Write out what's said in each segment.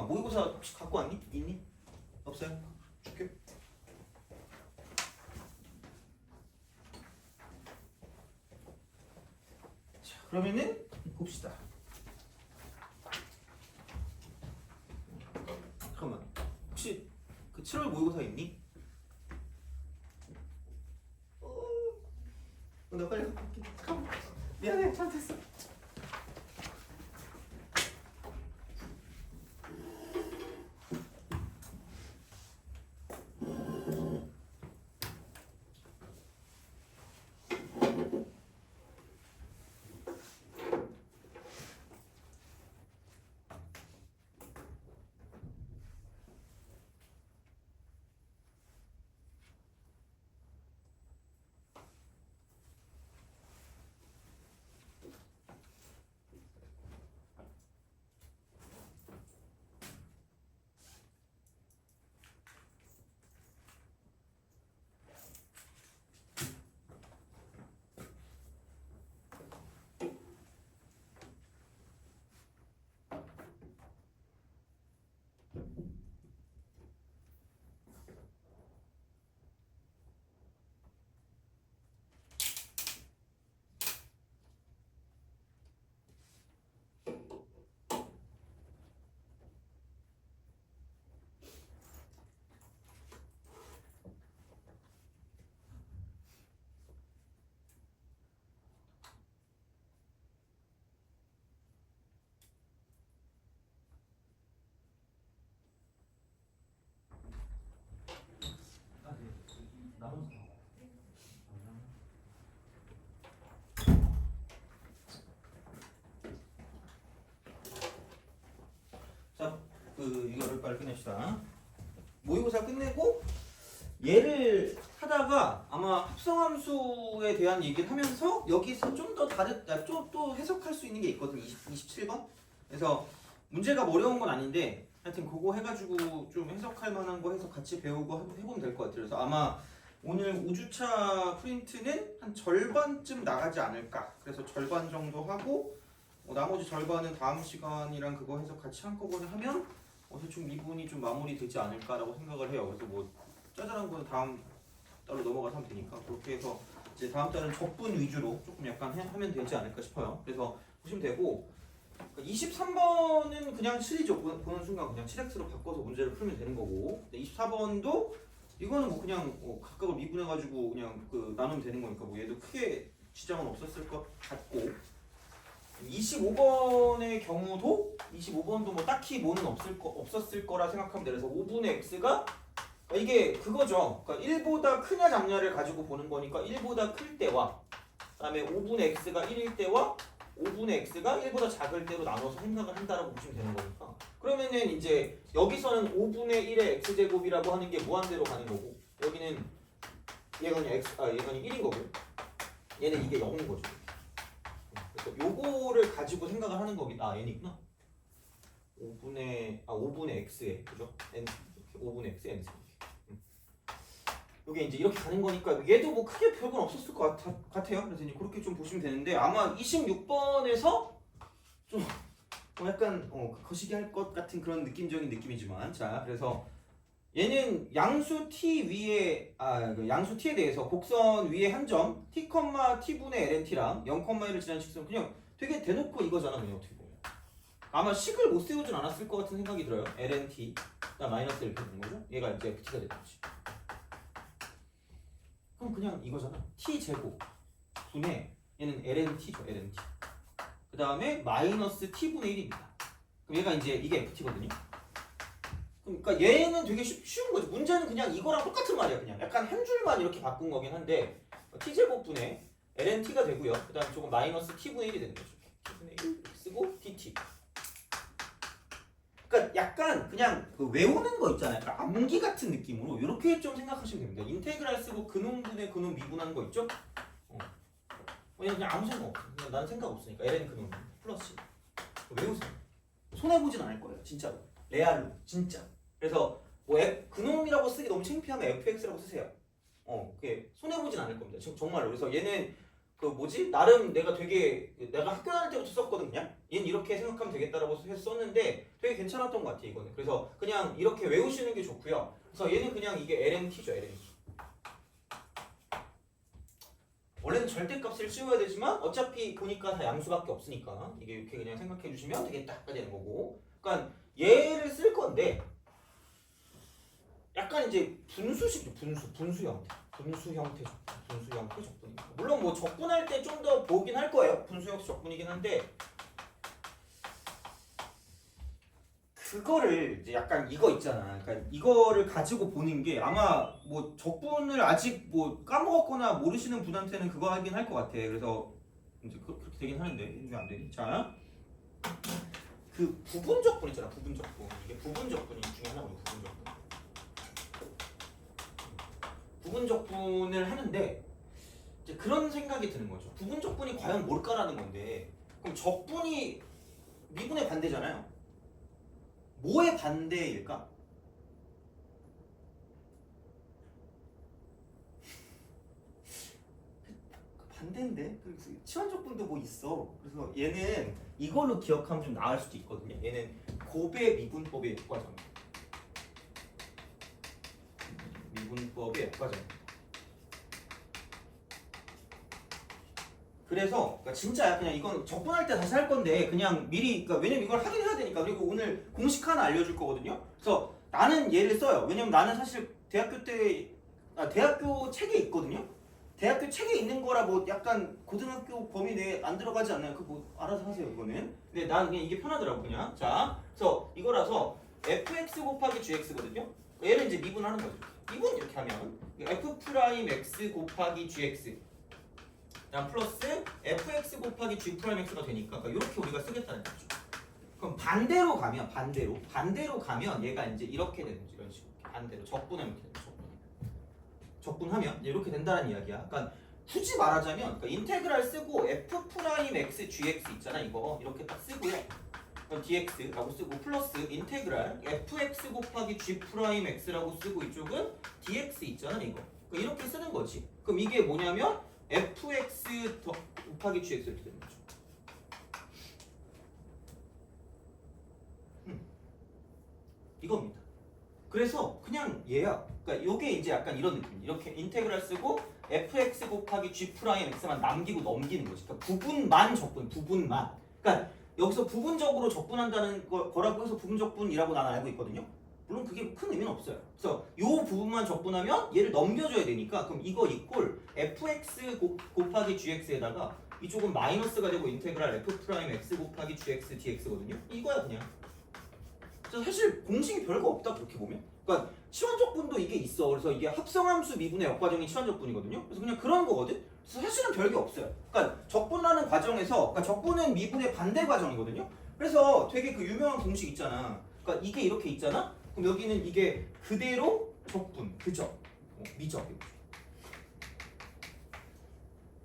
모의고사 혹시 갖고 왔니? 있니? 없어요? 줄게. 자, 그러면은 봅시다. 잠깐만. 혹시 그 7월 모의고사 있니? 나 빨리 갖고 올게. 잠깐만. 미안해. 잘못했어. 자, 이거를 빨리 끝냅시다. 모의고사 끝내고 얘를 하다가 아마 합성함수에 대한 얘기를 하면서 여기서 좀 더 또 해석할 수 있는 게 있거든. 27번. 그래서 문제가 어려운 건 아닌데 하여튼 그거 해가지고 좀 해석할 만한 거 해서 같이 배우고 해보면 될 것 같아요. 그래서 아마 오늘 5주차 프린트는 한 절반쯤 나가지 않을까. 그래서 절반 정도 하고 나머지 절반은 다음 시간이랑 그거 해서 같이 한꺼번에 하면 대충 미분이 좀 마무리되지 않을까라고 생각을 해요. 그래서 뭐 짜잘한 거는 다음 달로 넘어가서 하면 되니까 그렇게 해서 이제 다음 달은 적분 위주로 조금 약간 하면 되지 않을까 싶어요. 그래서 보시면 되고 23번은 그냥 7이죠. 보는 순간 그냥 7x로 바꿔서 문제를 풀면 되는 거고 24번도 이거는 뭐 그냥 각각을 미분해가지고 그냥 나누면 되는 거니까 뭐 얘도 크게 지장은 없었을 것 같고 25번의 경우도 25번도 뭐 딱히 뭐는 없었을 거라 생각하면 돼요. 그래서 5분의 x가 이게 그거죠. 그러니까 1보다 크냐 작냐를 가지고 보는 거니까 1보다 클 때와 그다음에 5분의 x가 1일 때와 5분의 x가 1보다 작을 때로 나눠서 생각을 한다라고 보시면 되는 거니까 그러면은 이제 여기서는 5분의 1의 x제곱이라고 하는 게 무한대로 가는 거고 여기는 얘가 그냥 얘가 그냥 1인 거고 얘는 이게 0인 거죠. 그래서 요거를 가지고 생각을 하는 거겠다. n이구나. 5분의 x에 그죠? n 5분의 x n 이게 이제 이렇게 가는 거니까 얘도 뭐 크게 별건 없었을 것 같아요. 그래서 이제 그렇게 좀 보시면 되는데 아마 26번에서 좀 약간 거시기 할 것 같은 그런 느낌적인 느낌이지만 자 그래서 얘는 양수 t 위에 양수 t에 대해서 곡선 위에 한 점 t, t분의 lnt랑 0,1을 지나는 직선 그냥 되게 대놓고 이거잖아 그냥 어떻게 보면 아마 식을 못 세우진 않았을 것 같은 생각이 들어요. lnt 마이너스 이렇게 되는 거죠. 얘가 이제 ft가 됐지. 그럼 그냥 이거잖아. t제곱 분의 얘는 lnt죠. lnt 그 다음에 마이너스 t분의 1입니다. 그럼 얘가 이제 이게 ft거든요. 그러니까 얘는 되게 쉬운 거죠. 문제는 그냥 이거랑 똑같은 말이야. 그냥 약간 한 줄만 이렇게 바꾼 거긴 한데 t제곱분의 lnt가 되고요. 그 다음에 조금 마이너스 t분의 1이 되는 거죠. t분의 1 쓰고 dt 그러니까 약간 그냥 그 외우는 거 있잖아요. 그러니까 암기 같은 느낌으로 이렇게 좀 생각하시면 됩니다. 인테그랄 쓰고 근원분의 근원 미분하는 거 있죠? 그냥 아무 생각 없어. 그냥 난 생각 없으니까 ln 근원 플러스 외우세요. 손해 보진 않을 거예요, 진짜로. 레알로, 진짜. 그래서 뭐 근원이라고 쓰기 너무 창피하면 fx라고 쓰세요. 그게 손해 보진 않을 겁니다. 정말로. 그래서 얘는 그 뭐지? 나름 내가 학교 다닐 때부터 썼거든 그냥. 얘는 이렇게 생각하면 되겠다라고 해서 썼는데 되게 괜찮았던 것 같아 이거는. 그래서 그냥 이렇게 외우시는 게 좋고요. 그래서 얘는 그냥 이게 lnt죠, lnt. 원래는 절대값을 씌워야 되지만 어차피 보니까 다 양수밖에 없으니까 이게 이렇게 그냥 생각해 주시면 되겠다가 되는 거고. 그러니까 얘를 쓸 건데 약간 이제 분수식이죠. 분수 형태 적분입니다. 물론 뭐 적분할 때 좀 더 보긴 할 거예요. 분수 형태 적분이긴 한데 그거를 이제 약간 이거 있잖아. 그러니까 이거를 가지고 보는 게 아마 뭐 적분을 아직 뭐 까먹었거나 모르시는 분한테는 그거 하긴 할 것 같아. 그래서 이제 그렇게 되긴 하는데 왜 안 되니? 자, 그 부분 적분 있잖아. 부분 적분. 이게 부분 적분이 중에 하나거든요. 부분 적분. 부분 적분을 하는데 이제 그런 생각이 드는 거죠. 부분 적분이 과연 뭘까라는 건데 그럼 적분이 미분의 반대잖아요. 뭐의 반대일까? 반대인데? 치환적분도 뭐 있어. 그래서 얘는 이걸로 기억하면 좀 나을 수도 있거든요. 얘는 곱의 미분법의 역과정이에요. 미분법의 역과정입니다. 그래서 그러니까 진짜 그냥 이건 적분할 때 다시 할 건데 그냥 미리 그러니까 왜냐면 이걸 하긴 해야 되니까. 그리고 오늘 공식 하나 알려줄 거거든요. 그래서 나는 얘를 써요. 왜냐면 나는 사실 대학교 책에 있거든요. 대학교 책에 있는 거라 뭐 약간 고등학교 범위 내에 안 들어가지 않나요? 그거 뭐 알아서 하세요 이거는. 근데 난 그냥 이게 편하더라고 그냥. 자, 그래서 이거라서 fx 곱하기 gx거든요. 얘를 이제 미분하는 거죠. 미분 이렇게 하면 f 프라임 x 곱하기 gx 플러스 fx 곱하기 g 프라임 x가 되니까 그러니까 이렇게 우리가 쓰겠다는 거죠. 그럼 반대로 가면 반대로 가면 얘가 이제 이렇게 되는 거죠. 이런 식으로 반대로 적분하면 이렇게 되는 거죠. 적분하면 이렇게 된다는 이야기야. 그러니까 굳이 말하자면 그러니까 인테그랄 쓰고 f 프라임 x gx 있잖아. 이거 이렇게 딱 쓰고요. 그럼 dx라고 쓰고 플러스 인테그랄 fx 곱하기 g 프라임 x라고 쓰고 이쪽은 dx 있잖아. 이거 그러니까 이렇게 쓰는 거지. 그럼 이게 뭐냐면 fx 곱하기 gx 이렇게 되는 거죠. 이겁니다. 그래서 그냥 얘야. 그러니까 요게 이제 약간 이런 느낌. 이렇게 인테그랄 쓰고 fx 곱하기 g 프라임 x만 남기고 넘기는 거지. 그러니까 부분만 적분, 부분만. 그러니까 여기서 부분적으로 적분한다는 거라고 해서 부분적분이라고 나는 알고 있거든요. 물론 그게 큰 의미는 없어요. 그래서 요 부분만 적분하면 얘를 넘겨줘야 되니까 그럼 이거 이꼴 fx 곱하기 gx에다가 이쪽은 마이너스가 되고 인테그랄 f 프라임 x 곱하기 gx dx거든요. 이거야 그냥. 그래서 사실 공식이 별거 없다 그렇게 보면. 그러니까 치환적분도 이게 있어. 그래서 이게 합성함수 미분의 역과정이 치환적분이거든요. 그래서 그냥 그런 거거든. 그래서 사실은 별게 없어요. 그러니까 적분하는 과정에서 그러니까 적분은 미분의 반대 과정이거든요. 그래서 되게 그 유명한 공식 있잖아. 그러니까 이게 이렇게 있잖아. 그럼 여기는 이게 그대로 적분, 그죠? 미적.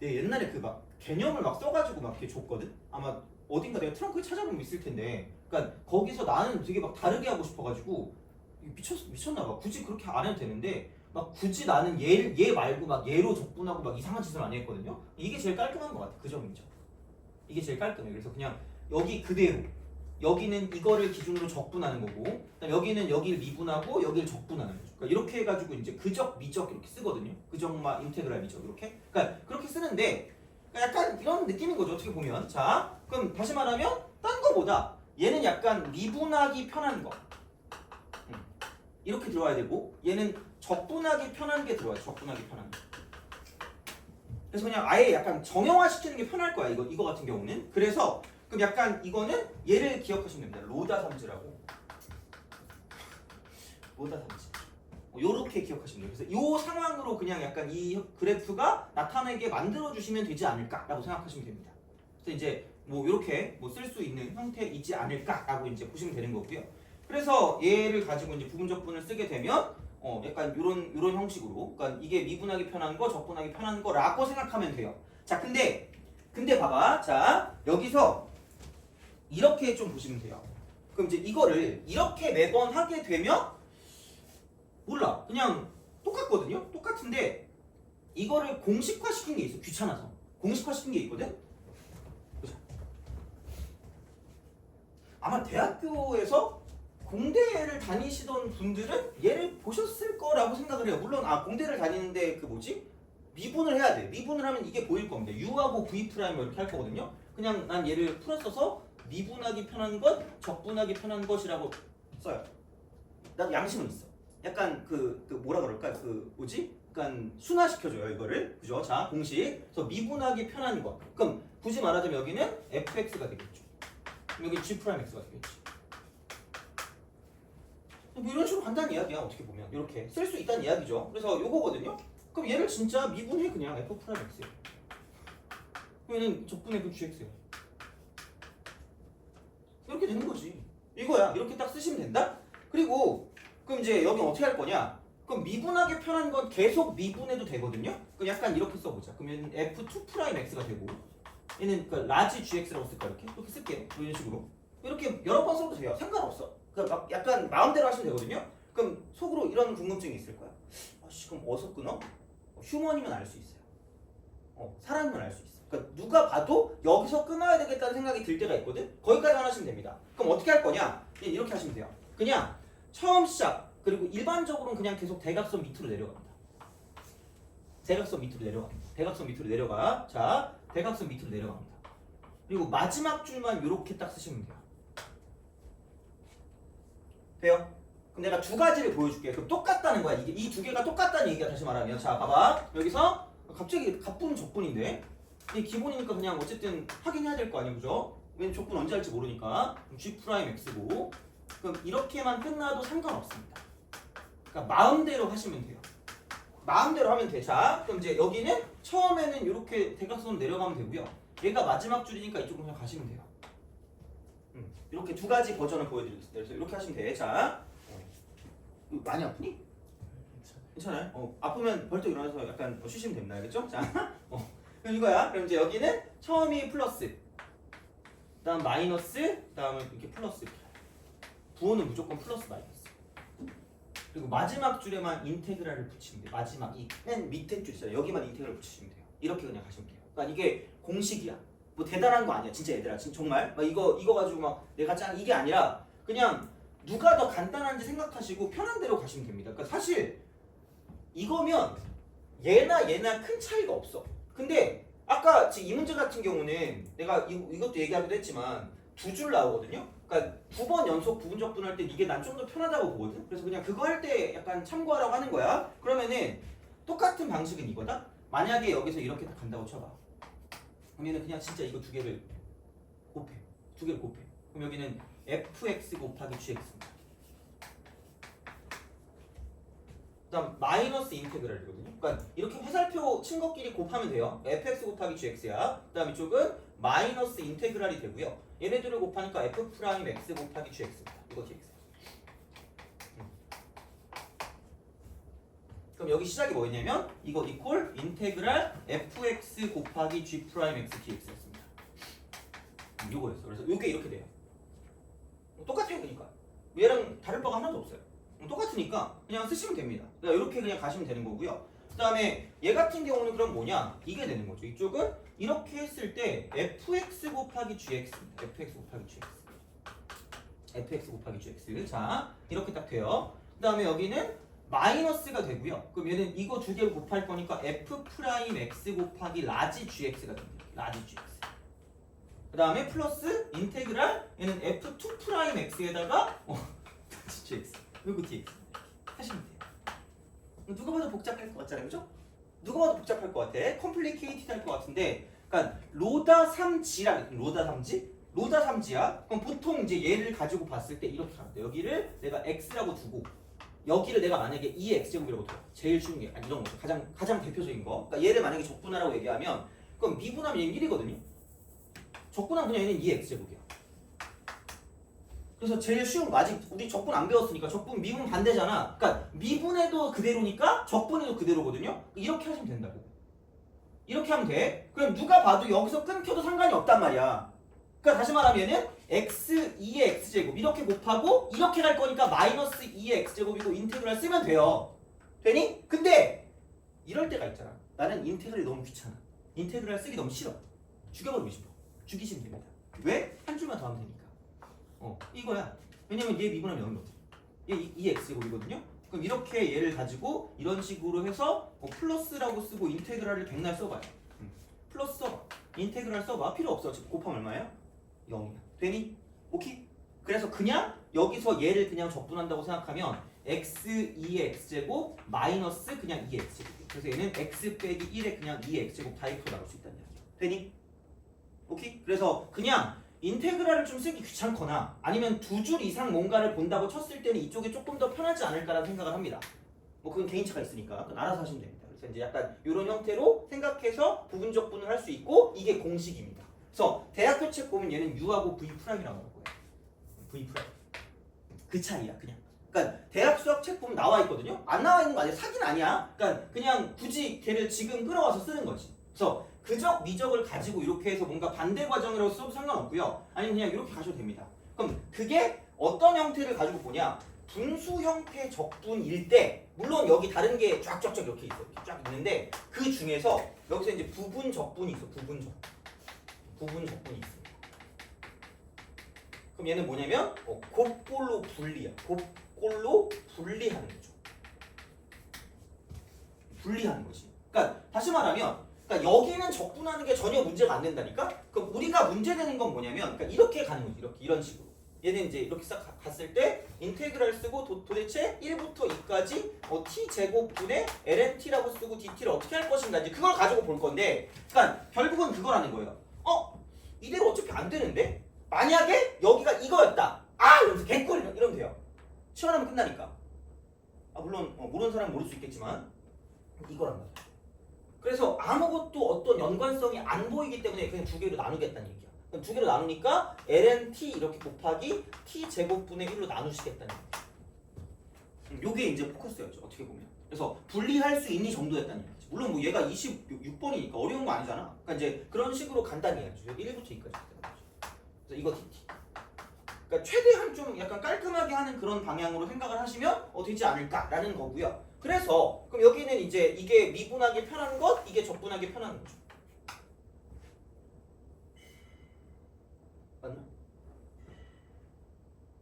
내가 옛날에 그 막 개념을 막 써가지고 막 이렇게 줬거든. 아마 어딘가 내가 트렁크에 찾아보면 있을 텐데. 그러니까 거기서 나는 되게 막 다르게 하고 싶어가지고 미쳤나 봐. 굳이 그렇게 안 해도 되는데 막 굳이 나는 얘 말고 막 얘로 적분하고 막 이상한 짓을 안 했거든요. 이게 제일 깔끔한 것 같아. 그 점이죠. 이게 제일 깔끔해. 그래서 그냥 여기 그대로 여기는 이거를 기준으로 적분하는 거고 그다음에 여기는 여기를 미분하고 여기를 적분하는 거죠. 그러니까 이렇게 해가지고 이제 그적, 미적 이렇게 쓰거든요. 그적마 인테그랄 미적 이렇게. 그러니까 그렇게 쓰는데 약간 이런 느낌인 거죠. 어떻게 보면. 자, 그럼 다시 말하면 딴 거보다 얘는 약간 미분하기 편한 거. 이렇게 들어와야 되고 얘는 적분하기 편한 게 들어와요. 적분하기 편한 거. 그래서 그냥 아예 약간 정형화 시키는 게 편할 거야. 이거 같은 경우는. 그래서 그럼 약간 이거는 얘를 기억하시면 됩니다. 로다 삼지라고. 로다 삼지. 요렇게 기억하시면 돼요. 그래서 이 상황으로 그냥 약간 이 그래프가 나타나게 만들어 주시면 되지 않을까라고 생각하시면 됩니다. 그래서 이제 뭐 이렇게 뭐 쓸 수 있는 형태이지 않을까라고 이제 보시면 되는 거고요. 그래서 얘를 가지고 이제 부분적분을 쓰게 되면 약간 요런 형식으로, 그러니까 이게 미분하기 편한 거, 적분하기 편한 거라고 생각하면 돼요. 자, 근데 봐봐. 자, 여기서 이렇게 좀 보시면 돼요. 그럼 이제 이거를 이렇게 매번 하게 되면 몰라. 그냥 똑같거든요. 똑같은데 이거를 공식화 시킨 게 있어. 귀찮아서. 공식화 시킨 게 있거든. 보자. 아마 대학교에서 공대를 다니시던 분들은 얘를 보셨을 거라고 생각을 해요. 물론 공대를 다니는데 그 뭐지? 미분을 해야 돼. 미분을 하면 이게 보일 겁니다. U하고 V 프라임 이렇게 할 거거든요. 그냥 난 얘를 풀어 써서 미분하기 편한 것, 적분하기 편한 것이라고 써요. 나도 양심은 있어. 약간 그 뭐라 그럴까? 그 뭐지? 약간 순화시켜줘요 이거를. 그죠? 자, 공식. 그래서 미분하기 편한 것. 그럼 굳이 말하자면 여기는 fx가 되겠죠. 여기 g 프라임 x가 되겠지. 뭐 이런 식으로 간단한 이야기야. 어떻게 보면 이렇게 쓸 수 있다는 이야기죠. 그래서 요거거든요. 그럼 얘를 진짜 미분해 그냥 f 프라임 x. 그러면은 적분의 그 gx예요. 이렇게 되는 거지. 이거야. 이렇게 딱 쓰시면 된다. 그리고 그럼 이제 여기 어떻게 할 거냐? 그럼 미분하기 편한 건 계속 미분해도 되거든요. 그럼 약간 이렇게 써보자. 그러면 f2 프라임 x가 되고 얘는 그 라지 gx라고 쓸까 이렇게 쓸게요. 이런 식으로 이렇게 여러 번 써도 돼요. 상관없어. 그러니까 막 약간 마음대로 하시면 되거든요. 그럼 속으로 이런 궁금증이 있을 거야. 아씨 그럼 어디서 끊어? 휴먼이면 알 수 있어요. 사람이면 알 수 있어. 그러니까 누가 봐도 여기서 끊어야 되겠다는 생각이 들 때가 있거든. 거기까지만 하시면 됩니다. 그럼 어떻게 할 거냐? 이렇게 하시면 돼요. 그냥 처음 시작 그리고 일반적으로는 그냥 계속 대각선 밑으로 내려갑니다. 대각선 밑으로 내려갑니다. 대각선 밑으로 내려가. 자, 대각선 밑으로 내려갑니다. 그리고 마지막 줄만 이렇게 딱 쓰시면 돼요. 돼요? 그럼 내가 두 가지를 보여줄게. 그럼 똑같다는 거야. 이게 이 두 개가 똑같다는 얘기가 다시 말하면. 자, 봐봐. 여기서 갑자기 갑분 적분인데 이 기본이니까 그냥 어쨌든 확인해야 될 거 아니에요, 그죠? 왜냐면 적분 언제 할지 모르니까. G 프라임 X고. 그럼 이렇게만 끝나도 상관없습니다. 그러니까 마음대로 하시면 돼요. 마음대로 하면 돼. 자, 그럼 이제 여기는 처음에는 이렇게 대각선으로 내려가면 되고요. 얘가 마지막 줄이니까 이쪽으로 그냥 가시면 돼요. 이렇게 두 가지 버전을 보여드리겠습니다. 그래서 이렇게 하시면 돼. 자, 많이 아프니? 괜찮아요? 아프면 벌떡 일어나서 약간 쉬시면 됩니다. 알겠죠? 자, 그럼 이거야. 그럼 이제 여기는 처음이 플러스, 그다음 마이너스, 그다음에 이렇게 플러스. 부호는 무조건 플러스 마이너스. 그리고 마지막 줄에만 인테그랄을 붙이면 돼요. 마지막 이 맨 밑에 줄 있어요. 여기만 인테그랄 붙이시면 돼요. 이렇게 그냥 가시면 돼요. 그러니까 이게 공식이야. 뭐 대단한 거 아니야. 진짜 얘들아. 진짜 정말 막 이거 가지고 막 내가 짱 이게 아니라 그냥 누가 더 간단한지 생각하시고 편한 대로 가시면 됩니다. 그러니까 사실 이거면 얘나 큰 차이가 없어. 근데 아까 지금 이 문제 같은 경우는 내가 이것도 얘기하기도 했지만 두 줄 나오거든요. 그러니까 두 번 연속 부분적분 할 때 이게 난 좀 더 편하다고 보거든. 그래서 그냥 그거 할 때 약간 참고하라고 하는 거야. 그러면은 똑같은 방식은 이거다. 만약에 여기서 이렇게 딱 간다고 쳐봐. 그러면은 그냥 진짜 이거 두 개를 곱해. 두 개를 곱해. 그럼 여기는 fx 곱하기 gx입니다. 그다음 마이너스 인테그랄이거든요. 그러니까 이렇게 화살표 친 것끼리 곱하면 돼요. fx 곱하기 gx야. 그다음 이쪽은 마이너스 인테그랄이 되고요. 얘네들을 곱하니까 f 프라임 x 곱하기 gx입니다. 이거 gx. 그럼 여기 시작이 뭐였냐면 이거 이퀄 인테그랄 fx 곱하기 g 프라임 x dx였습니다. 요거였어. 그래서 요게 이렇게 돼요. 똑같아요, 그러니까. 얘랑 다를 바가 하나도 없어요. 똑같으니까 그냥 쓰시면 됩니다. 이렇게 그냥 가시면 되는 거고요. 그 다음에 얘 같은 경우는 그럼 뭐냐? 이게 되는 거죠. 이쪽은 이렇게 했을 때 fx 곱하기 gx입니다. fx 곱하기 gx. fx 곱하기 gx. 자, 이렇게 딱 돼요. 그 다음에 여기는 마이너스가 되고요. 그럼 얘는 이거 두 개를 곱할 거니까 f 프라임 x 곱하기 라지 gx가 됩니다. 라지 gx. 그 다음에 플러스 인테그랄 얘는 f2 프라임 x에다가 라지 gx. 요거 dx. 하시면 돼요. 누가 봐도 복잡할 것 같잖아요, 그죠? 누가 봐도 복잡할 것 같아. 컴플리케이티드 할 것 같은데, 그러니까 로다 3지라 로다 3지? 로다 3지야. 그럼 보통 이제 얘를 가지고 봤을 때 이렇게 가는데 여기를 내가 x라고 두고 여기를 내가 만약에 2x제곱이라고 둬. 제일 쉬운 게 이런 거죠. 가장 대표적인 거. 그러니까 얘를 만약에 적분하라고 얘기하면 그럼 미분하면 얘는 1이거든요. 적분하면 그냥 얘는 2x제곱이야. 그래서 제일 쉬운 거 아직 우리 적분 안 배웠으니까 적분 미분 반대잖아. 그러니까 미분해도 그대로니까 적분해도 그대로거든요. 이렇게 하시면 된다고. 이렇게 하면 돼. 그럼 누가 봐도 여기서 끊겨도 상관이 없단 말이야. 그러니까 다시 말하면은 x 2의 x제곱 이렇게 곱하고 이렇게 갈 거니까 마이너스 2의 x제곱이고 인테그랄 쓰면 돼요. 되니? 근데 이럴 때가 있잖아. 나는 인테그랄이 너무 귀찮아. 인테그랄 쓰기 너무 싫어. 죽여버리고 싶어. 죽이시면 됩니다. 왜? 한 줄만 더 하면 되니까. 이거야. 왜냐면 얘 미분하면 0이 어때? 얘 2x제곱이거든요. 그럼 이렇게 얘를 가지고 이런 식으로 해서 플러스라고 쓰고 인테그랄을 백날 써봐요. 플러스 써봐. 인테그랄 써봐. 필요 없어. 지금 곱하면 얼마예요? 0이야. 되니? 오케이? 그래서 그냥 여기서 얘를 그냥 적분한다고 생각하면 x 2의 x제곱 마이너스 그냥 2의 x제곱. 그래서 얘는 x 빼기 1의 그냥 2의 x제곱 다이프로 나올 수 있다는 이야기야. 되니? 오케이? 그래서 그냥 인테그랄을 좀 쓰기 귀찮거나 아니면 두 줄 이상 뭔가를 본다고 쳤을 때는 이쪽이 조금 더 편하지 않을까라는 생각을 합니다. 뭐 그건 개인차가 있으니까 그건 알아서 하시면 됩니다. 그래서 이제 약간 이런 형태로 생각해서 부분적분을 할 수 있고 이게 공식입니다. 그래서 대학교 책 보면 얘는 U하고 V 프라임이라고 하는 거예요. V 프라임. 그 차이야 그냥. 그러니까 대학 수학 책 보면 나와 있거든요. 안 나와 있는 거 아니야. 사기는 아니야. 그러니까 그냥 굳이 걔를 지금 끌어와서 쓰는 거지. 그래서 그적 미적을 가지고 이렇게 해서 뭔가 반대 과정이라고 써도 상관없고요. 아니면 그냥 이렇게 가셔도 됩니다. 그럼 그게 어떤 형태를 가지고 보냐? 분수 형태 적분일 때 물론 여기 다른 게 쫙쫙쫙 이렇게 있어. 이렇게 쫙 있는데 그 중에서 여기서 이제 부분 적분이 있어. 부분 적분이 있습니다. 그럼 얘는 뭐냐면 곱골로 분리야. 곱골로 분리하는 거죠. 분리하는 거지. 그러니까 다시 말하면 그러니까 여기는 적분하는 게 전혀 문제가 안 된다니까? 그럼 우리가 문제되는 건 뭐냐면 그러니까 이렇게 가는 거지. 이런 식으로. 얘는 이제 이렇게 싹 갔을 때 인테그랄 쓰고 도대체 1부터 2까지 t제곱분의 lnt라고 쓰고 dt를 어떻게 할 것인가 이제 그걸 가지고 볼 건데 그러니까 결국은 그거라는 거예요. 이대로 어차피 안 되는데? 만약에 여기가 이거였다. 이러면서 개꿀 이러면 돼요. 시원하면 끝나니까. 물론 모르는 사람은 모를 수 있겠지만 이거란 말이야. 그래서 아무것도 어떤 연관성이 안 보이기 때문에 그냥 두 개로 나누겠다는 얘기야. 그럼 두 개로 나누니까 lnt 이렇게 곱하기 t제곱분의 1로 나누시겠다는 얘기야. 요게 이제 포커스였죠. 어떻게 보면. 그래서 분리할 수 있니 정도였다는 얘기지. 물론 뭐 얘가 26번이니까 어려운 거 아니잖아. 그러니까 이제 그런 식으로 간단히 해야죠. 여기 1부터 2까지. 그래서 이거 dt. 그러니까 최대한 좀 약간 깔끔하게 하는 그런 방향으로 생각을 하시면 되지 않을까라는 거고요. 그래서 그럼 여기는 이제 이게 미분하기 편한 것, 이게 적분하기 편한 거죠. 맞나?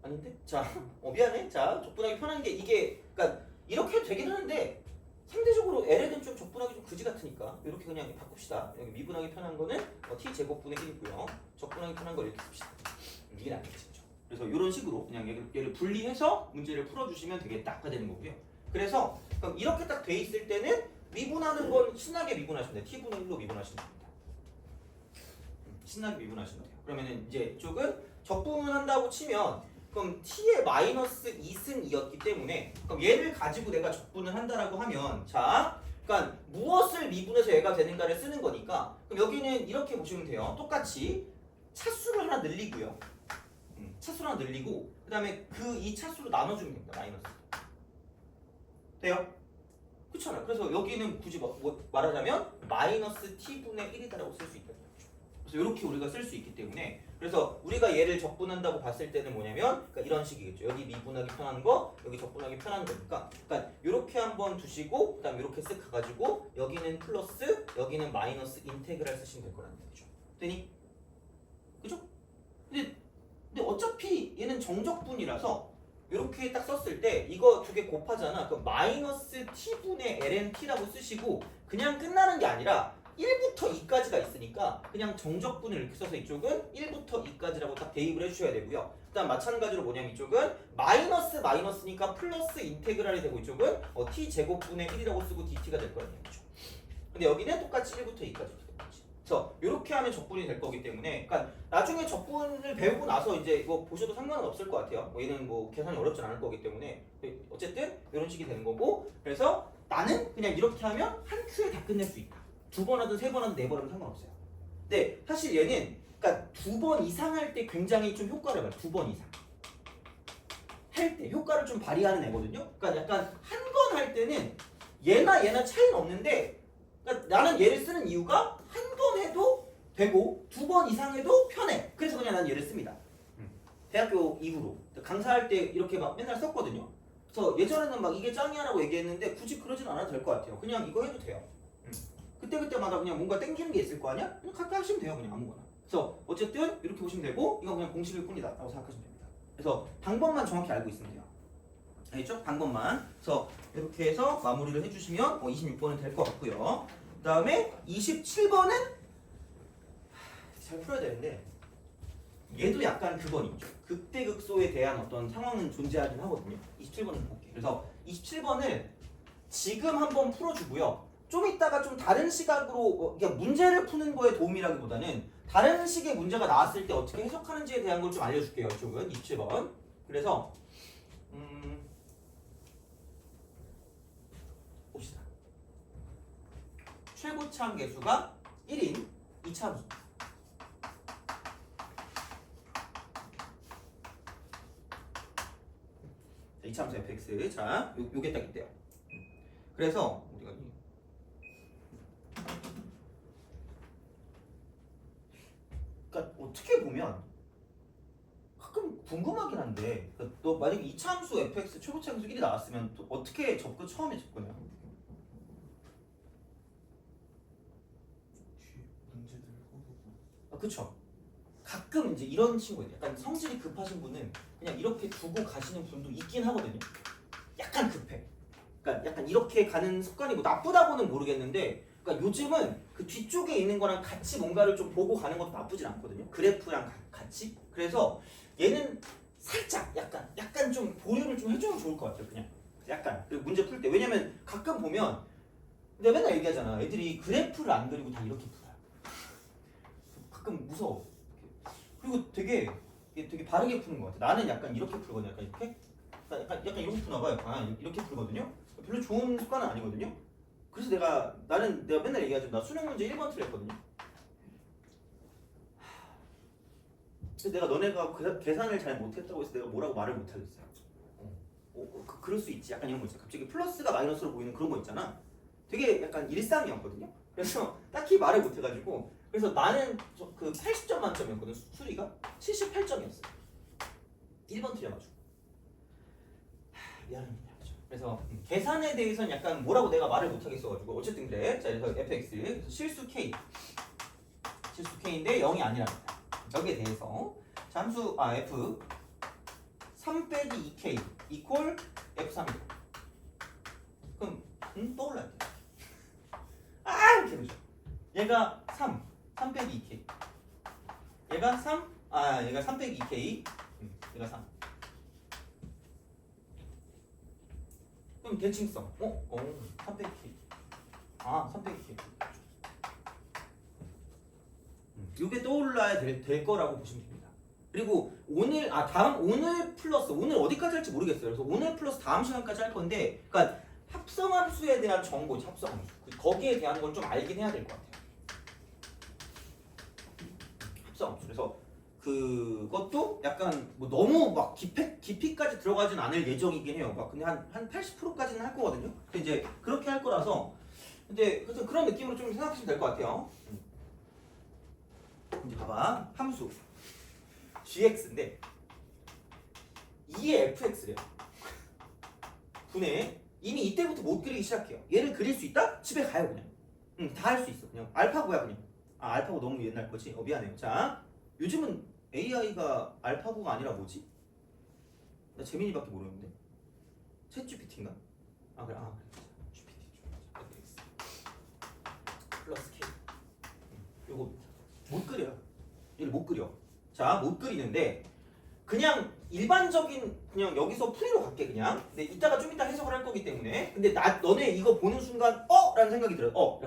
아닌데? 자, 미안해. 자, 적분하기 편한 게 이게 그러니까 이렇게 해도 되긴 하는데 상대적으로 L은 좀 적분하기 좀 그지 같으니까 이렇게 그냥 바꿉시다. 여기 미분하기 편한 거는 t제곱분의 1이고요. 적분하기 편한 걸 이렇게 씁시다. 이게 낫겠죠. 그래서 이런 식으로 그냥 얘를 분리해서 문제를 풀어주시면 되겠다가 되는 거고요. 그래서 그럼 이렇게 딱 돼 있을 때는 미분하는 건 신나게 미분하시면 돼요. t분의 1로 미분하시면 됩니다. 신나게 미분하시면 돼요. 그러면은 이제 이쪽은 적분한다고 치면 그럼 t의 마이너스 2승2였기 때문에 그럼 얘를 가지고 내가 적분을 한다라고 하면 자 그러니까 무엇을 미분해서 얘가 되는가를 쓰는 거니까 그럼 여기는 이렇게 보시면 돼요. 똑같이 차수를 하나 늘리고요. 차수를 하나 늘리고 그 다음에 이 차수로 나눠주면 됩니다. 마이너스 돼요? 그렇잖아요. 그래서 여기는 굳이 말하자면 마이너스 t분의 1이다라고 쓸 수 있다는 거죠. 그래서 이렇게 우리가 쓸 수 있기 때문에 그래서 우리가 얘를 적분한다고 봤을 때는 뭐냐면 그러니까 이런 식이겠죠. 여기 미분하기 편한 거, 여기 적분하기 편한 거니까 그러니까 이렇게 한번 두시고 그다음 이렇게 쓱 가가지고 여기는 플러스, 여기는 마이너스 인테그랄 쓰시면 될 거라는 얘기죠. 되니? 그죠? 근데 어차피 얘는 정적분이라서 이렇게 딱 썼을 때 이거 두 개 곱하잖아. 그럼 마이너스 t분의 lnt라고 쓰시고 그냥 끝나는 게 아니라 1부터 2까지가 있으니까 그냥 정적분을 이렇게 써서 이쪽은 1부터 2까지라고 딱 대입을 해주셔야 되고요. 그다음 마찬가지로 뭐냐면 이쪽은 마이너스니까 플러스 인테그랄이 되고 이쪽은 t제곱분의 1이라고 쓰고 dt가 될 거라는 얘기죠. 근데 여기는 똑같이 1부터 2까지 될 거지. 그래서 이렇게 하면 적분이 될 거기 때문에 그러니까 나중에 적분을 배우고 나서 이제 이거 보셔도 상관은 없을 것 같아요. 얘는 뭐 계산이 어렵진 않을 거기 때문에 어쨌든 이런 식이 되는 거고 그래서 나는 그냥 이렇게 하면 한 큐에 다 끝낼 수 있다. 2번 하든 3번 하든 4번 하든 상관없어요. 근데 사실 얘는 그러니까 2번 이상 할 때 굉장히 좀 효과를 봐요. 2번 이상. 할 때 효과를 좀 발휘하는 애거든요. 그러니까 약간 한 번 할 때는 얘나 차이는 없는데, 그러니까 나는 얘를 쓰는 이유가 한 번 해도 되고 2번 이상 해도 편해. 그래서 그냥 난 얘를 씁니다. 대학교 이후로 강사할 때 이렇게 막 맨날 썼거든요. 그래서 예전에는 막 이게 짱이야라고 얘기했는데 굳이 그러진 않아도 될 것 같아요. 그냥 이거 해도 돼요. 그때그때마다 그냥 뭔가 땡기는 게 있을 거 아니야? 그냥 각각 하시면 돼요. 그냥 아무거나. 그래서 어쨌든 이렇게 보시면 되고 이건 그냥 공식일 뿐이다 라고 생각하시면 됩니다. 그래서 방법만 정확히 알고 있으면 돼요. 알겠죠? 방법만. 그래서 이렇게 해서 마무리를 해주시면 26번은 될 것 같고요. 그 다음에 27번은 잘 풀어야 되는데 얘도 약간 그건 있죠. 극대극소에 대한 어떤 상황은 존재하긴 하거든요. 27번을 볼게요. 그래서 27번을 지금 한번 풀어주고요. 좀 이따가 좀 다른 시각으로 그러니까 문제를 푸는 거에 도움이라기보다는 다른 식의 문제가 나왔을 때 어떻게 해석하는지에 대한 걸 좀 알려줄게요. 이쪽은 27번. 그래서 봅시다. 최고참 개수가 1인 2차함수. 이차함수 fx. 자, 요게 딱 있대요. 그래서 우리가 그러니까 어떻게 보면 가끔 궁금하긴 한데, 그러니까 너 만약에 이차함수 fx 최고차함수 1이 나왔으면 또 어떻게 처음에 접근해요? 문제들 해보고. 아, 그쵸. 가끔 이제 이런 친구예요. 약간 성질이 급하신 분은 그냥 이렇게 두고 가시는 분도 있긴 하거든요. 약간 급해. 그러니까 약간 이렇게 가는 습관이 뭐 나쁘다고는 모르겠는데, 그러니까 요즘은 그 뒤쪽에 있는 거랑 같이 뭔가를 좀 보고 가는 것도 나쁘진 않거든요. 그래프랑 같이. 그래서 얘는 살짝 약간 좀 보류를 좀 해주면 좋을 것 같아요. 그냥 약간. 그리고 문제 풀 때. 왜냐면 가끔 보면 내가 맨날 얘기하잖아. 애들이 그래프를 안 그리고 다 이렇게 풀어요. 가끔 무서워. 그리고 되게 바르게 푸는 것 같아. 나는 약간 이렇게 풀거든요. 약간 이렇게. 약간 이렇게 푸나 봐요. 이렇게 풀거든요. 별로 좋은 습관은 아니거든요. 그래서 내가 맨날 얘기하죠. 나 수능 문제 1번 틀렸거든요. 그래서 내가 너네가 계산을 잘 못했다고 해서 내가 뭐라고 말을 못하겠어요. 그럴 수 있지. 약간 이런 거 있잖아. 갑자기 플러스가 마이너스로 보이는 그런 거 있잖아. 되게 약간 일상이었거든요. 그래서 딱히 말을 못해가지고, 그래서 나는 그 80점 만점이었거든. 수리가 78점이었어요. 1번 틀려가지고. 미안합니다. 그래서 계산에 대해서는 약간 뭐라고 내가 말을 못하겠어가지고 어쨌든 그래. 자, 그래서 fx 그래서 실수 k인데 0이 아니랍니다. 여기에 대해서 잠수 f 3 빼기 2k 이퀄 f3이다. 그럼 떠올라야 돼. 이렇게 되죠. 얘가 3 빼기 2k. 얘가 3 빼기 2k. 얘가 3. 그럼 대칭성. 3 빼기 k. 3 빼기 k. 이게 떠올라야 될 거라고 보시면 됩니다. 그리고 오늘 플러스 오늘 어디까지 할지 모르겠어요. 그래서 오늘 플러스 다음 시간까지 할 건데, 그러니까 합성함수에 대한 정보지. 합성함수. 거기에 대한 걸 좀 알긴 해야 될 것 같아요. 합성함수. 그래서 그것도 약간 뭐 너무 막 깊이까지 들어가진 않을 예정이긴 해요. 막 근데 한 80%까지는 할 거거든요. 근데 이제 그렇게 할 거라서 근데 그런 느낌으로 좀 생각하시면 될 것 같아요. 이제 봐봐. 함수 gx인데 2의 fx래요. 분해. 이미 이때부터 못 그리기 시작해요. 얘를 그릴 수 있다? 집에 가요 그냥. 다 할 수 있어. 그냥 알파고야 그냥. 알파고 너무 옛날 거지? 미안해요. 자, 요즘은 AI가 알파고가 아니라 뭐지? 나 재민이밖에 모르는데. 챗 GPT인가? 그래. GPT 플러스 K. 요거 못 그려요. 얘를 못 그려. 자, 못 그리는데 그냥 일반적인 그냥 여기서 풀이로 갈게 그냥. 근데 이따가 좀 이따 해석을 할 거기 때문에. 근데 너네 이거 보는 순간 라는 생각이 들어요.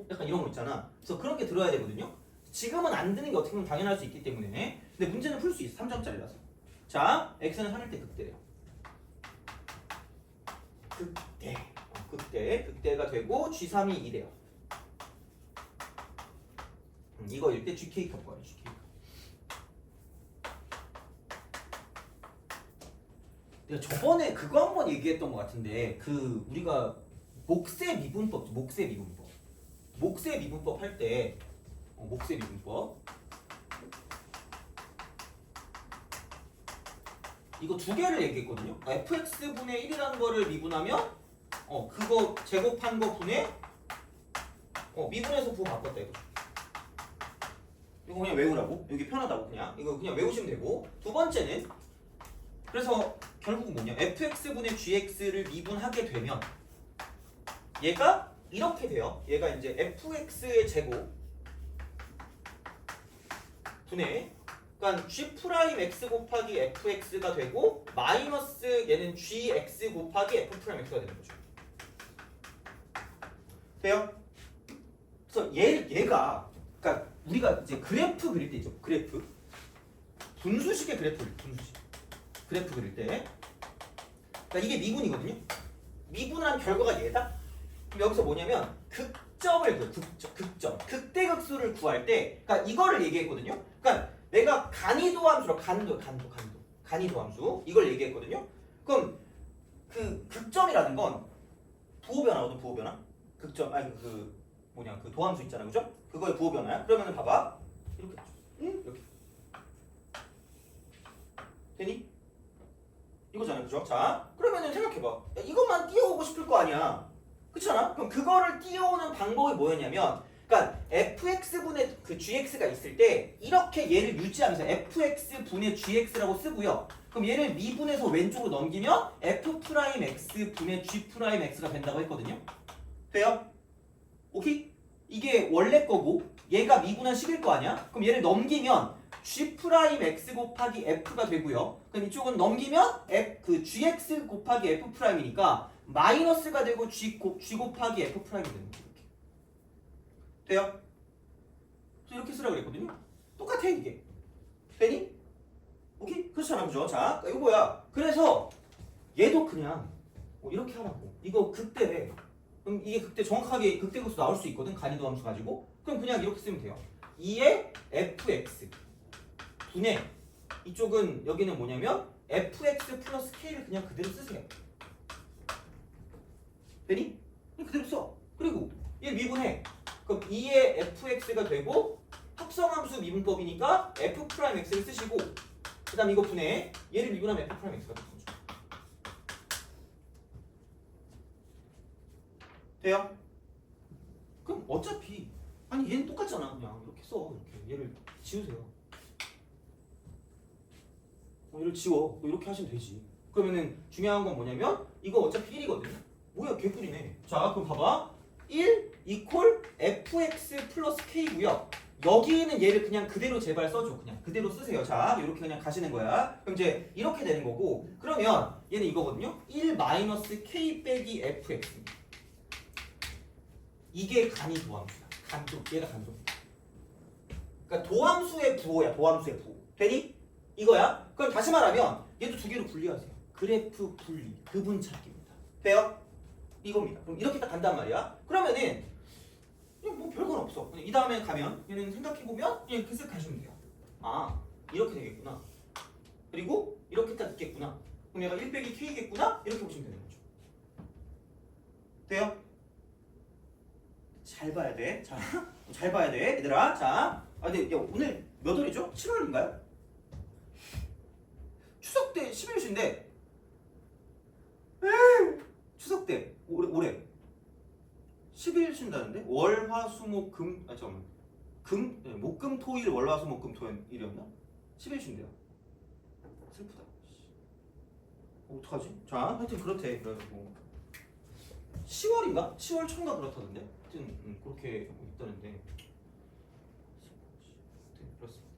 약간 이런 거 있잖아. 그래서 그런 게 들어야 되거든요. 지금은 안 드는 게 어떻게 보면 당연할 수 있기 때문에. 근데 문제는 풀 수 있어. 3점짜리라서. 자, x는 3일 때 극대래요. 극대가 되고 g3이 2래요. 이거일 때 gk 값 구하래. gk 값. 내가 저번에 그거 한번 얘기했던 것 같은데 그 우리가 목세 미분법 할 때 목세 미분법 이거 두 개를 얘기했거든요. fx분의 1이라는 거를 미분하면 그거 제곱한 거 분의 미분해서 부호 바꿨다 이거. 이거 그냥 외우라고. 여기 편하다고 그냥. 이거 그냥 외우시면 되고. 두 번째는 그래서 결국은 뭐냐? fx분의 gx를 미분하게 되면 얘가 이렇게 돼요. 얘가 이제 fx의 제곱 분의 그러니까 g 프라임 x 곱하기 fx가 되고 마이너스 얘는 gx 곱하기 f 프라임 x가 되는 거죠. 돼요? 그래서 얘가 그러니까 우리가 이제 그래프 그릴 때 있죠. 그래프 분수식의 그래프 그릴 때 그러니까 이게 미분이거든요. 미분한 결과가 얘다. 그럼 여기서 뭐냐면 극점을 구해. 극점. 극대극수를 구할 때 그러니까 이거를 얘기했거든요. 그러니까 내가 간이도함수로 간이도함수 이걸 얘기했거든요. 그럼 그 극점이라는 건 부호 변화거든. 부호 변화. 극점 아니 그 도함수 있잖아, 그죠? 그거의 부호 변화야. 그러면은 봐봐 이렇게 이렇게 되니? 이거잖아, 그죠? 자, 그러면은 생각해봐. 야, 이것만 띄워오고 싶을 거 아니야. 그렇잖아? 그럼 그거를 띄워오는 방법이 뭐였냐면, 그러니까 fx분의 그 gx가 있을 때 이렇게 얘를 유지하면서 fx분의 gx라고 쓰고요. 그럼 얘를 미분해서 왼쪽으로 넘기면 f'x분의 g'x가 된다고 했거든요. 돼요? 오케이? 이게 원래 거고 얘가 미분한 식일 거 아니야? 그럼 얘를 넘기면 g'x 곱하기 f가 되고요. 그럼 이쪽은 넘기면 그 gx 곱하기 f'이니까 마이너스가 되고 g 곱하기 f'이 되는 거예요. 돼요? 이렇게 쓰라고 그랬거든요. 똑같아 이게. 되니? 오케이? 그렇잖아, 그죠? 자, 이거야. 그래서 얘도 그냥 이렇게 하라고. 이거 극대래. 그럼 이게 극대 정확하게 극대급수 나올 수 있거든. 간이도 함수 가지고. 그럼 그냥 이렇게 쓰면 돼요. 2의 fx 분의 이쪽은 여기는 뭐냐면 fx 플러스 k를 그냥 그대로 쓰세요. 되니? 그냥 그대로 써. 그리고 얘 미분해. 그럼 2의 fx가 되고 합성함수 미분법이니까 f'x를 쓰시고 그 다음 이거 분해 얘를 미분하면 f'x가 되는 거죠. 돼요? 그럼 어차피 아니 얘는 똑같잖아. 그냥 이렇게 써. 이렇게 얘를 지우세요. 얘를 지워. 이렇게 하시면 되지. 그러면은 중요한 건 뭐냐면 이거 어차피 1이거든요. 뭐야 개꿀이네. 자 그럼 봐봐. 1 이퀄 fx 플러스 k고요. 여기는 얘를 그냥 그대로 제발 써줘. 그냥 그대로 쓰세요. 자 이렇게 그냥 가시는 거야. 그럼 이제 이렇게 되는 거고 그러면 얘는 이거거든요. 1 마이너스 k 빼기 fx입니다. 이게 간이도함수야. 얘가 간도입니다. 그러니까 도함수의 부호야. 도함수의 부호. 되니? 이거야. 그럼 다시 말하면 얘도 두 개로 분리하세요. 그래프 분리, 그분 찾기입니다. 돼요? 이겁니다. 그럼 이렇게 딱 간단 말이야. 그러면은 뭐 별건 없어. 이 다음에 가면 얘는 생각해보면 그냥 이렇게 쓱 가시면 돼요. 아 이렇게 되겠구나. 그리고 이렇게 딱 있겠구나. 그럼 얘가 1 빼기 k겠구나. 이렇게 보시면 되는 거죠. 돼요? 잘 봐야 돼. 자, 잘 봐야 돼, 얘들아. 자, 근데 야, 오늘 몇 월이죠? 7월인가요? 추석 때 11일인데, 추석 때 올해 10일 쉰다는데 월, 화, 수, 목, 금, 잠깐만, 목, 금, 토, 일, 월, 화, 수, 목, 금, 토, 일이었나? 10일 쉰대요. 슬프다. 어떡하지? 자, 하여튼 그렇대. 그래가지고 10월인가? 10월 초인가 그렇다던데. 하여튼 그렇게 있다는데. 하여튼 그렇습니다.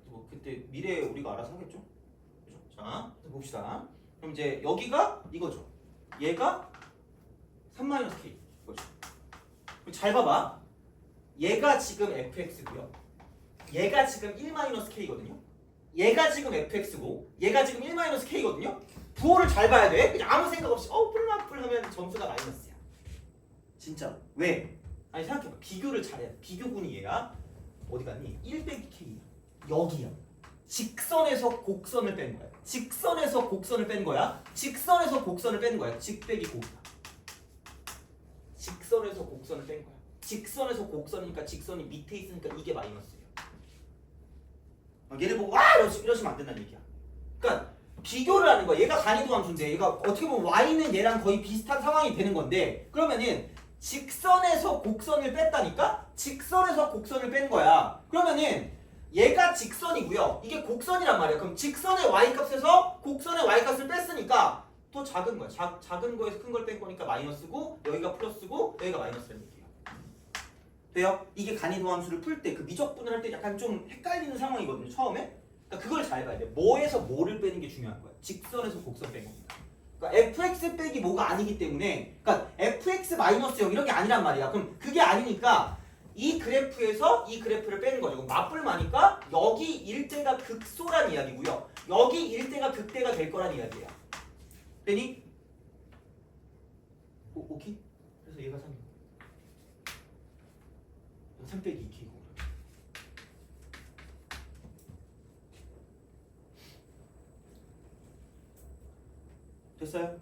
뭐 그때 미래에 우리가 알아서 하겠죠? 그죠? 자, 봅시다. 그럼 이제 여기가 이거죠. 얘가 3-k 이거죠. 잘 봐봐. 얘가 지금 fx고요. 얘가 지금 1-k거든요. 얘가 지금 fx고 얘가 지금 1-k거든요. 부호를 잘 봐야 돼. 그냥 아무 생각 없이 뿔마뿔 하면 점수가 마이너스야. 진짜. 왜? 아니 생각해봐. 비교를 잘해야 돼. 비교군이 얘야. 어디 갔니? 1 빼기 k야. 여기야. 직선에서 곡선을 뺀 거야. 직선에서 곡선을 뺀 거야. 직선에서 곡선을 뺀 거야. 직 빼기 곡이야. 직선에서 곡선을 뺀 거야. 직선에서 곡선이니까 직선이 밑에 있으니까 이게 마이너스예요. 얘를 보고 이러시면 안 된다는 얘기야. 그러니까 비교를 하는 거야. 얘가 간이도 함수인데 얘가 어떻게 보면 y는 얘랑 거의 비슷한 상황이 되는 건데 그러면은 직선에서 곡선을 뺐다니까? 직선에서 곡선을 뺀 거야. 그러면은 얘가 직선이고요. 이게 곡선이란 말이야. 그럼 직선의 y값에서 곡선의 y값을 뺐으니까 더 작은 거야. 작은 거에서 큰 걸 뺀 거니까 마이너스고 여기가 플러스고 여기가 마이너스라는 얘기예요. 돼요? 이게 간이도 함수를 풀 때 그 미적분을 할 때 약간 좀 헷갈리는 상황이거든요. 처음에. 그러니까 그걸 잘 봐야 돼. 뭐에서 뭐를 빼는 게 중요한 거야. 직선에서 곡선 뺀 겁니다. 그러니까 fx 빼기 뭐가 아니기 때문에 그러니까 fx 마이너스 0 이런 게 아니란 말이야. 그럼 그게 아니니까 이 그래프에서 이 그래프를 빼는 거죠. 맞불마니까 여기 일대가 극소란 이야기고요. 여기 일대가 극대가 될 거란 이야기야. 되니? 오케이? 그래서 얘가 3이고 3 빼기 2k고 됐어요?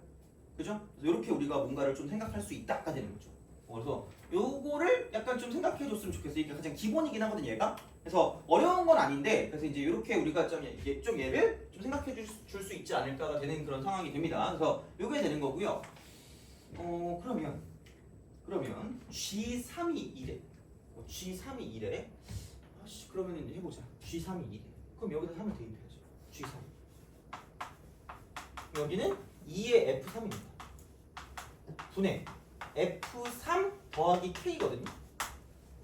그죠? 이렇게 우리가 뭔가를 좀 생각할 수 있다가 되는 거죠. 그래서 요거를 약간 좀 생각해 줬으면 좋겠어요. 이게 가장 기본이긴 하거든요, 얘가. 그래서 어려운 건 아닌데, 그래서 이제 이렇게 우리가 좀 이게 좀 얘를 좀 생각해 줄 수 있지 않을까가 되는 그런 상황이 됩니다. 그래서 요게 되는 거고요. 그러면 G3이 2래. G3이 2래. 그러면 이제 해보자. G3이 2래. 그럼 여기다 3을 대입해야죠. G3. 여기는 2의 F3입니다. 분의 F3 더하기 K거든요.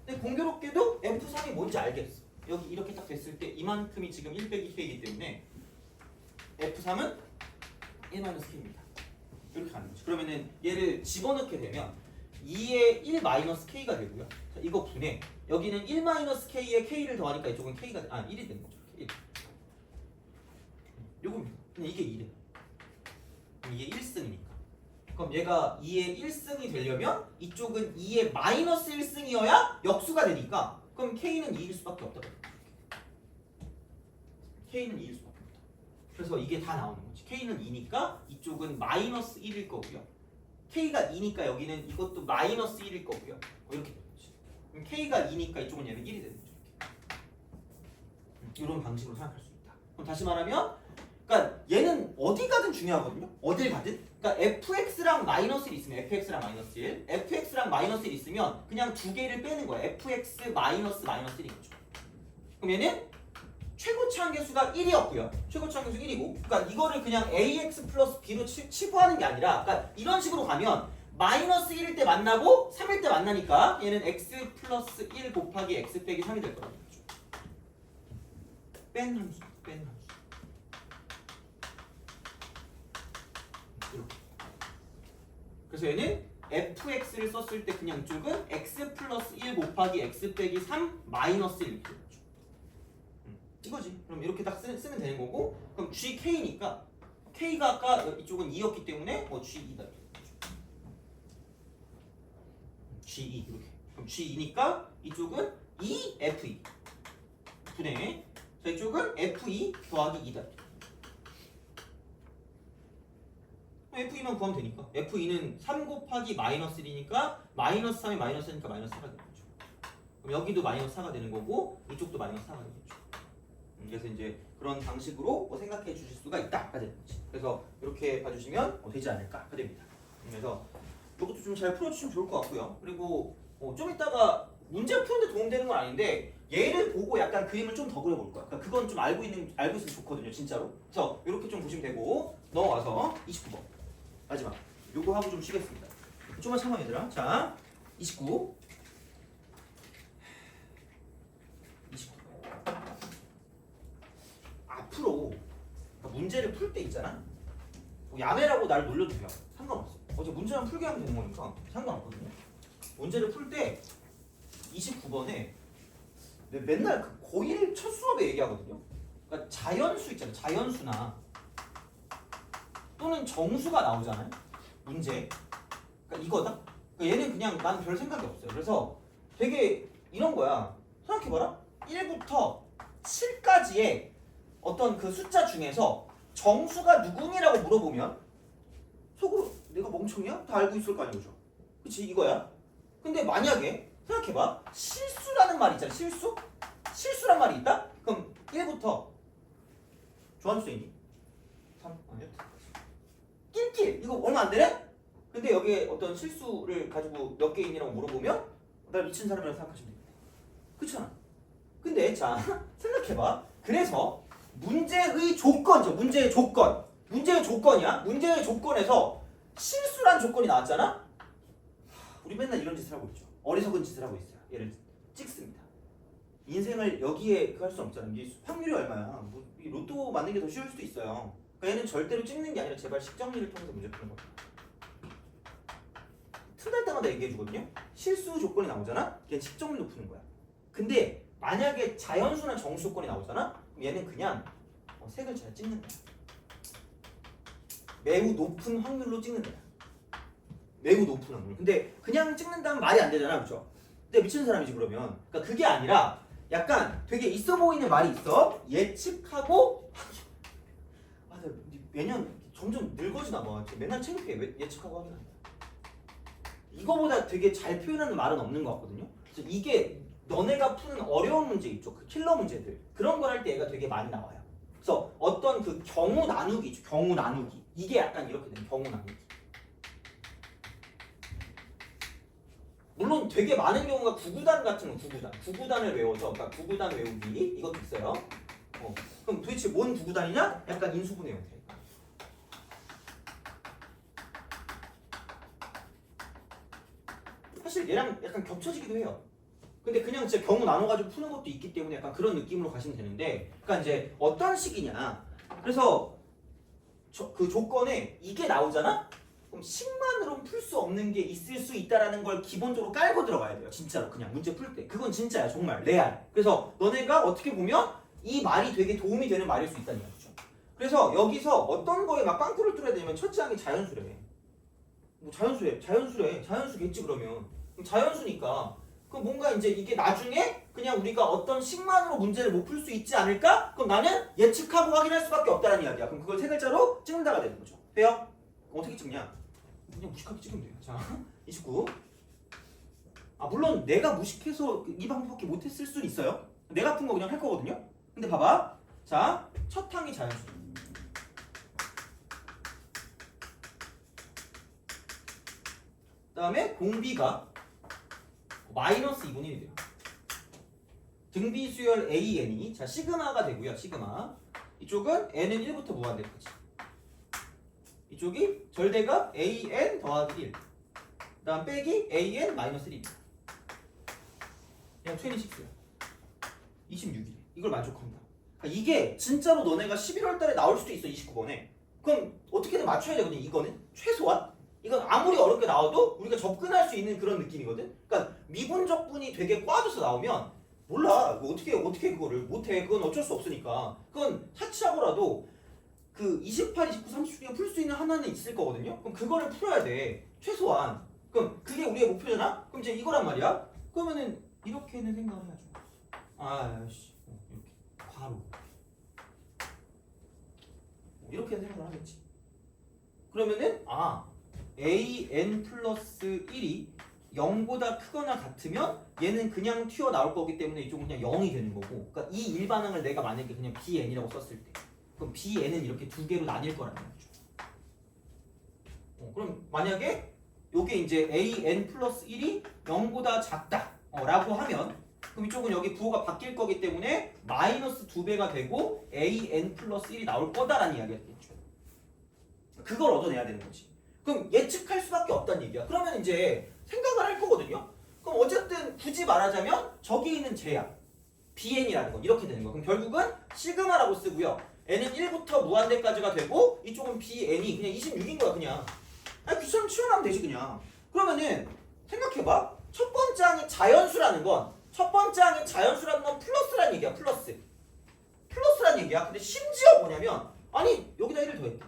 근데 공교롭게도 F3이 뭔지 알겠어. 여기 이렇게 딱 됐을 때 이만큼이 지금 1 빼기 K이기 때문에 F3은 1-K입니다. 이렇게 가는 거죠. 그러면은 얘를 집어넣게 되면 2의 1-K가 되고요. 자, 이거 분해. 여기는 1-K에 K를 더하니까 이쪽은 K가 1이 되는 거죠. 1. 요겁니다. 근데 이게 2래. 이게 1승이니까. 그럼 얘가 2의 1승이 되려면 이쪽은 2의 마이너스 1승이어야 역수가 되니까 그럼 K는 2일 수밖에 없다. K는 2일 수밖에 없다. 그래서 이게 다 나오는 거지. K는 2니까 이쪽은 마이너스 1일 거고요. K가 2니까 여기는 이것도 마이너스 1일 거고요. 이렇게 되는 거지. 그럼 K가 2니까 이쪽은 얘는 1이 되는 거죠. 이런 방식으로 생각할 수 있다. 그럼 다시 말하면 그러니까 얘는 어디 가든 중요하거든요. 어딜 가든. 그러니까 fx랑 마이너스 1 있으면 fx랑 마이너스 1, fx랑 마이너스 1 있으면 그냥 두 개를 빼는 거야. fx 마이너스 1이겠죠. 그럼 얘는 최고치 한계수가 1이었고요. 최고치 한계수 1이고. 그러니까 이거를 그냥 ax 플러스 b로 치부하는 게 아니라 그러니까 이런 식으로 가면 마이너스 1일 때 만나고 3일 때 만나니까 얘는 x 플러스 1 곱하기 x 빼기 3이 될 거라는 거죠. 뺀 함수. 그래서 얘는 fx를 썼을 때 그냥 이쪽은 x 플러스 1 곱하기 x 빼기 3 마이너스 1 이렇게 되죠. 이거지. 그럼 이렇게 딱 쓰면 되는 거고 그럼 gk니까 k가 아까 이쪽은 2였기 때문에 g2다. g2 이렇게. 그럼 g2니까 이쪽은 2f2 분의 자 이쪽은 f2 더하기 2다. F2만 구하면 되니까 F2는 3 곱하기 마이너스 1이니까 마이너스 3이 마이너스 1이니까 마이너스 4가 되는 거죠. 그럼 여기도 마이너스 4가 되는 거고 이쪽도 마이너스 4가 되는 거죠. 그래서 이제 그런 방식으로 생각해 주실 수가 있다가 되는 거지. 그래서 이렇게 봐주시면 되지 않을까가 됩니다. 그래서 이것도 좀 잘 풀어주시면 좋을 것 같고요. 그리고 좀 이따가 문제 푸는데 도움되는 건 아닌데 얘를 보고 약간 그림을 좀 더 그려볼 거야. 그러니까 그건 좀 알고 있으면 좋거든요, 진짜로. 그래서 이렇게 좀 보시면 되고 넘어가서 29번. 마지막 요거 하고 좀 쉬겠습니다. 좀만 참아 얘들아. 자 29 앞으로 문제를 풀 때 있잖아. 야매라고 날 놀려도 돼요. 상관없어. 어제 문제만 풀게 하면 되는 거니까 상관없거든요. 문제를 풀 때 29번에 맨날 그 고1 첫 수업에 얘기하거든요. 그러니까 자연수 있잖아요. 자연수나 또는 정수가 나오잖아요. 문제. 그러니까 이거다. 그러니까 얘는 그냥 난 별 생각이 없어요. 그래서 되게 이런 거야. 생각해봐라. 1부터 7까지의 어떤 그 숫자 중에서 정수가 누구니라고 물어보면 속으로 내가 멍청이야? 다 알고 있을 거 아니야, 그죠? 그치, 이거야. 근데 만약에 생각해봐. 실수라는 말이 있잖아. 실수란 말이 있다? 그럼 1부터 조함수 있니? 3 아니야? 낄낄 이거 얼마 안 되네? 근데 여기에 어떤 실수를 가지고 몇 개인이라고 물어보면 나 미친 사람이라고 생각하시면 됩니다. 그렇잖아. 근데 자 생각해봐. 그래서 문제의 조건이죠. 문제의 조건이야. 문제의 조건에서 실수란 조건이 나왔잖아. 우리 맨날 이런 짓을 하고 있죠. 어리석은 짓을 하고 있어요. 얘를 찍습니다. 인생을 여기에 할 수 없잖아. 이게 확률이 얼마야? 뭐 이 로또 맞는 게 더 쉬울 수도 있어요. 그러니까 얘는 절대로 찍는 게 아니라 제발 식정리를 통해서 문제 푸는 거야. 틈날 때마다 얘기해 주거든요. 실수 조건이 나오잖아. 걔는 식정리로 푸는 거야. 근데 만약에 자연수나 정수 조건이 나오잖아. 그럼 얘는 그냥 색을 잘 찍는 거야. 매우 높은 확률로 찍는 거야. 매우 높은 확률. 근데 그냥 찍는다면 말이 안 되잖아, 그렇죠? 근데 미치는 사람이지 그러면. 그러니까 그게 아니라 약간 되게 있어 보이는 말이 있어. 예측하고. 아, 나 매년 점점 늙어지나 봐. 맨날 창피해. 왜 예측하고 확인한다. 이거보다 되게 잘 표현하는 말은 없는 것 같거든요. 그래서 이게 너네가 푸는 어려운 문제 있죠. 그 킬러 문제들. 그런 걸 할 때 얘가 되게 많이 나와요. 그래서 어떤 그 경우 나누기 있죠. 경우 나누기. 이게 약간 이렇게 되는 경우 나누기. 물론 되게 많은 경우가 구구단 같은 거, 구구단을 외워서, 그러니까 구구단 외우기 이것도 있어요. 그럼 도대체 뭔 구구단이냐? 약간 인수분해 형태. 사실 얘랑 약간 겹쳐지기도 해요. 근데 그냥 진짜 경우 나눠가지고 푸는 것도 있기 때문에 약간 그런 느낌으로 가시면 되는데, 그러니까 이제 어떤 식이냐? 그래서 그 조건에 이게 나오잖아? 그럼 식만으로는 풀 수 없는 게 있을 수 있다라는 걸 기본적으로 깔고 들어가야 돼요. 진짜로 그냥 문제 풀 때. 그건 진짜야, 정말 레알. 그래서 너네가 어떻게 보면 이 말이 되게 도움이 되는 말일 수 있다는 거죠. 그래서 여기서 어떤 거에 막 빵꾸를 뚫어야 되냐면 첫째 항이 자연수래. 뭐 자연수겠지 그러면. 그럼 자연수니까. 그럼 뭔가 이제 이게 나중에 그냥 우리가 어떤 식만으로 문제를 못 풀 수 있지 않을까? 그럼 나는 예측하고 확인할 수밖에 없다는 이야기야. 그럼 그걸 세 글자로 찍는다가 되는 거죠. 돼요? 어떻게 찍냐? 그냥 무식하게 찍으면 돼요. 자, 29. 물론 내가 무식해서 이 방법밖에 못했을 수는 있어요. 내가 푼 거 그냥 할 거거든요. 근데 봐봐. 자, 첫 항이 자연수. 그 다음에 공비가 마이너스 2분의 1이 돼요. 등비수열 AN이 자 시그마가 되고요. 시그마. 이쪽은 N은 1부터 무한대까지. 이쪽이 절대가 AN 더하기 1. 그 다음 빼기 AN 마이너스 1입니다. 그냥 26이야. 26이래. 이걸 만족한다. 그러니까 이게 진짜로 너네가 11월 달에 나올 수도 있어. 29번에. 그럼 어떻게든 맞춰야 되거든. 이거는 최소한. 이건 아무리 어렵게 나와도 우리가 접근할 수 있는 그런 느낌이거든. 그러니까 미분적분이 되게 꽈져서 나오면 몰라. 어떻게 그거를 못해. 그건 어쩔 수 없으니까. 그건 사치하고라도 그 28, 29, 30 중에 풀 수 있는 하나는 있을 거거든요. 그럼 그거를 풀어야 돼. 최소한. 그럼 그게 우리의 목표잖아? 그럼 이제 이거란 말이야. 그러면은 이렇게는 생각을 해야죠. 이렇게. 괄호. 이렇게 생각을 하겠지. 그러면은 AN 플러스 1이 0보다 크거나 같으면 얘는 그냥 튀어나올 거기 때문에 이쪽은 그냥 0이 되는 거고, 그러니까 이 일반항을 내가 만약에 그냥 BN이라고 썼을 때 그럼 BN은 이렇게 두 개로 나뉠 거라는 거죠. 그럼 만약에 요게 이제 AN 플러스 1이 0보다 작다 라고 하면 그럼 이쪽은 여기 부호가 바뀔 거기 때문에 마이너스 2배가 되고 AN 플러스 1이 나올 거다라는 이야기가 되겠죠. 그걸 얻어내야 되는 거지. 그럼 예측할 수밖에 없다는 얘기야. 그러면 이제 생각을 할 거거든요. 그럼 어쨌든 굳이 말하자면 저기 있는 제약 BN이라는 거 이렇게 되는 거. 그럼 결국은 시그마라고 쓰고요. N은 1부터 무한대까지가 되고 이쪽은 BN이 그냥 26인 거야 그냥. 귀찮으면 치워나면 되지 그냥. 그러면은 생각해봐. 첫 번째 항이 자연수라는 건 플러스라는 얘기야. 플러스라는 얘기야. 근데 심지어 뭐냐면 여기다 1을 더했대.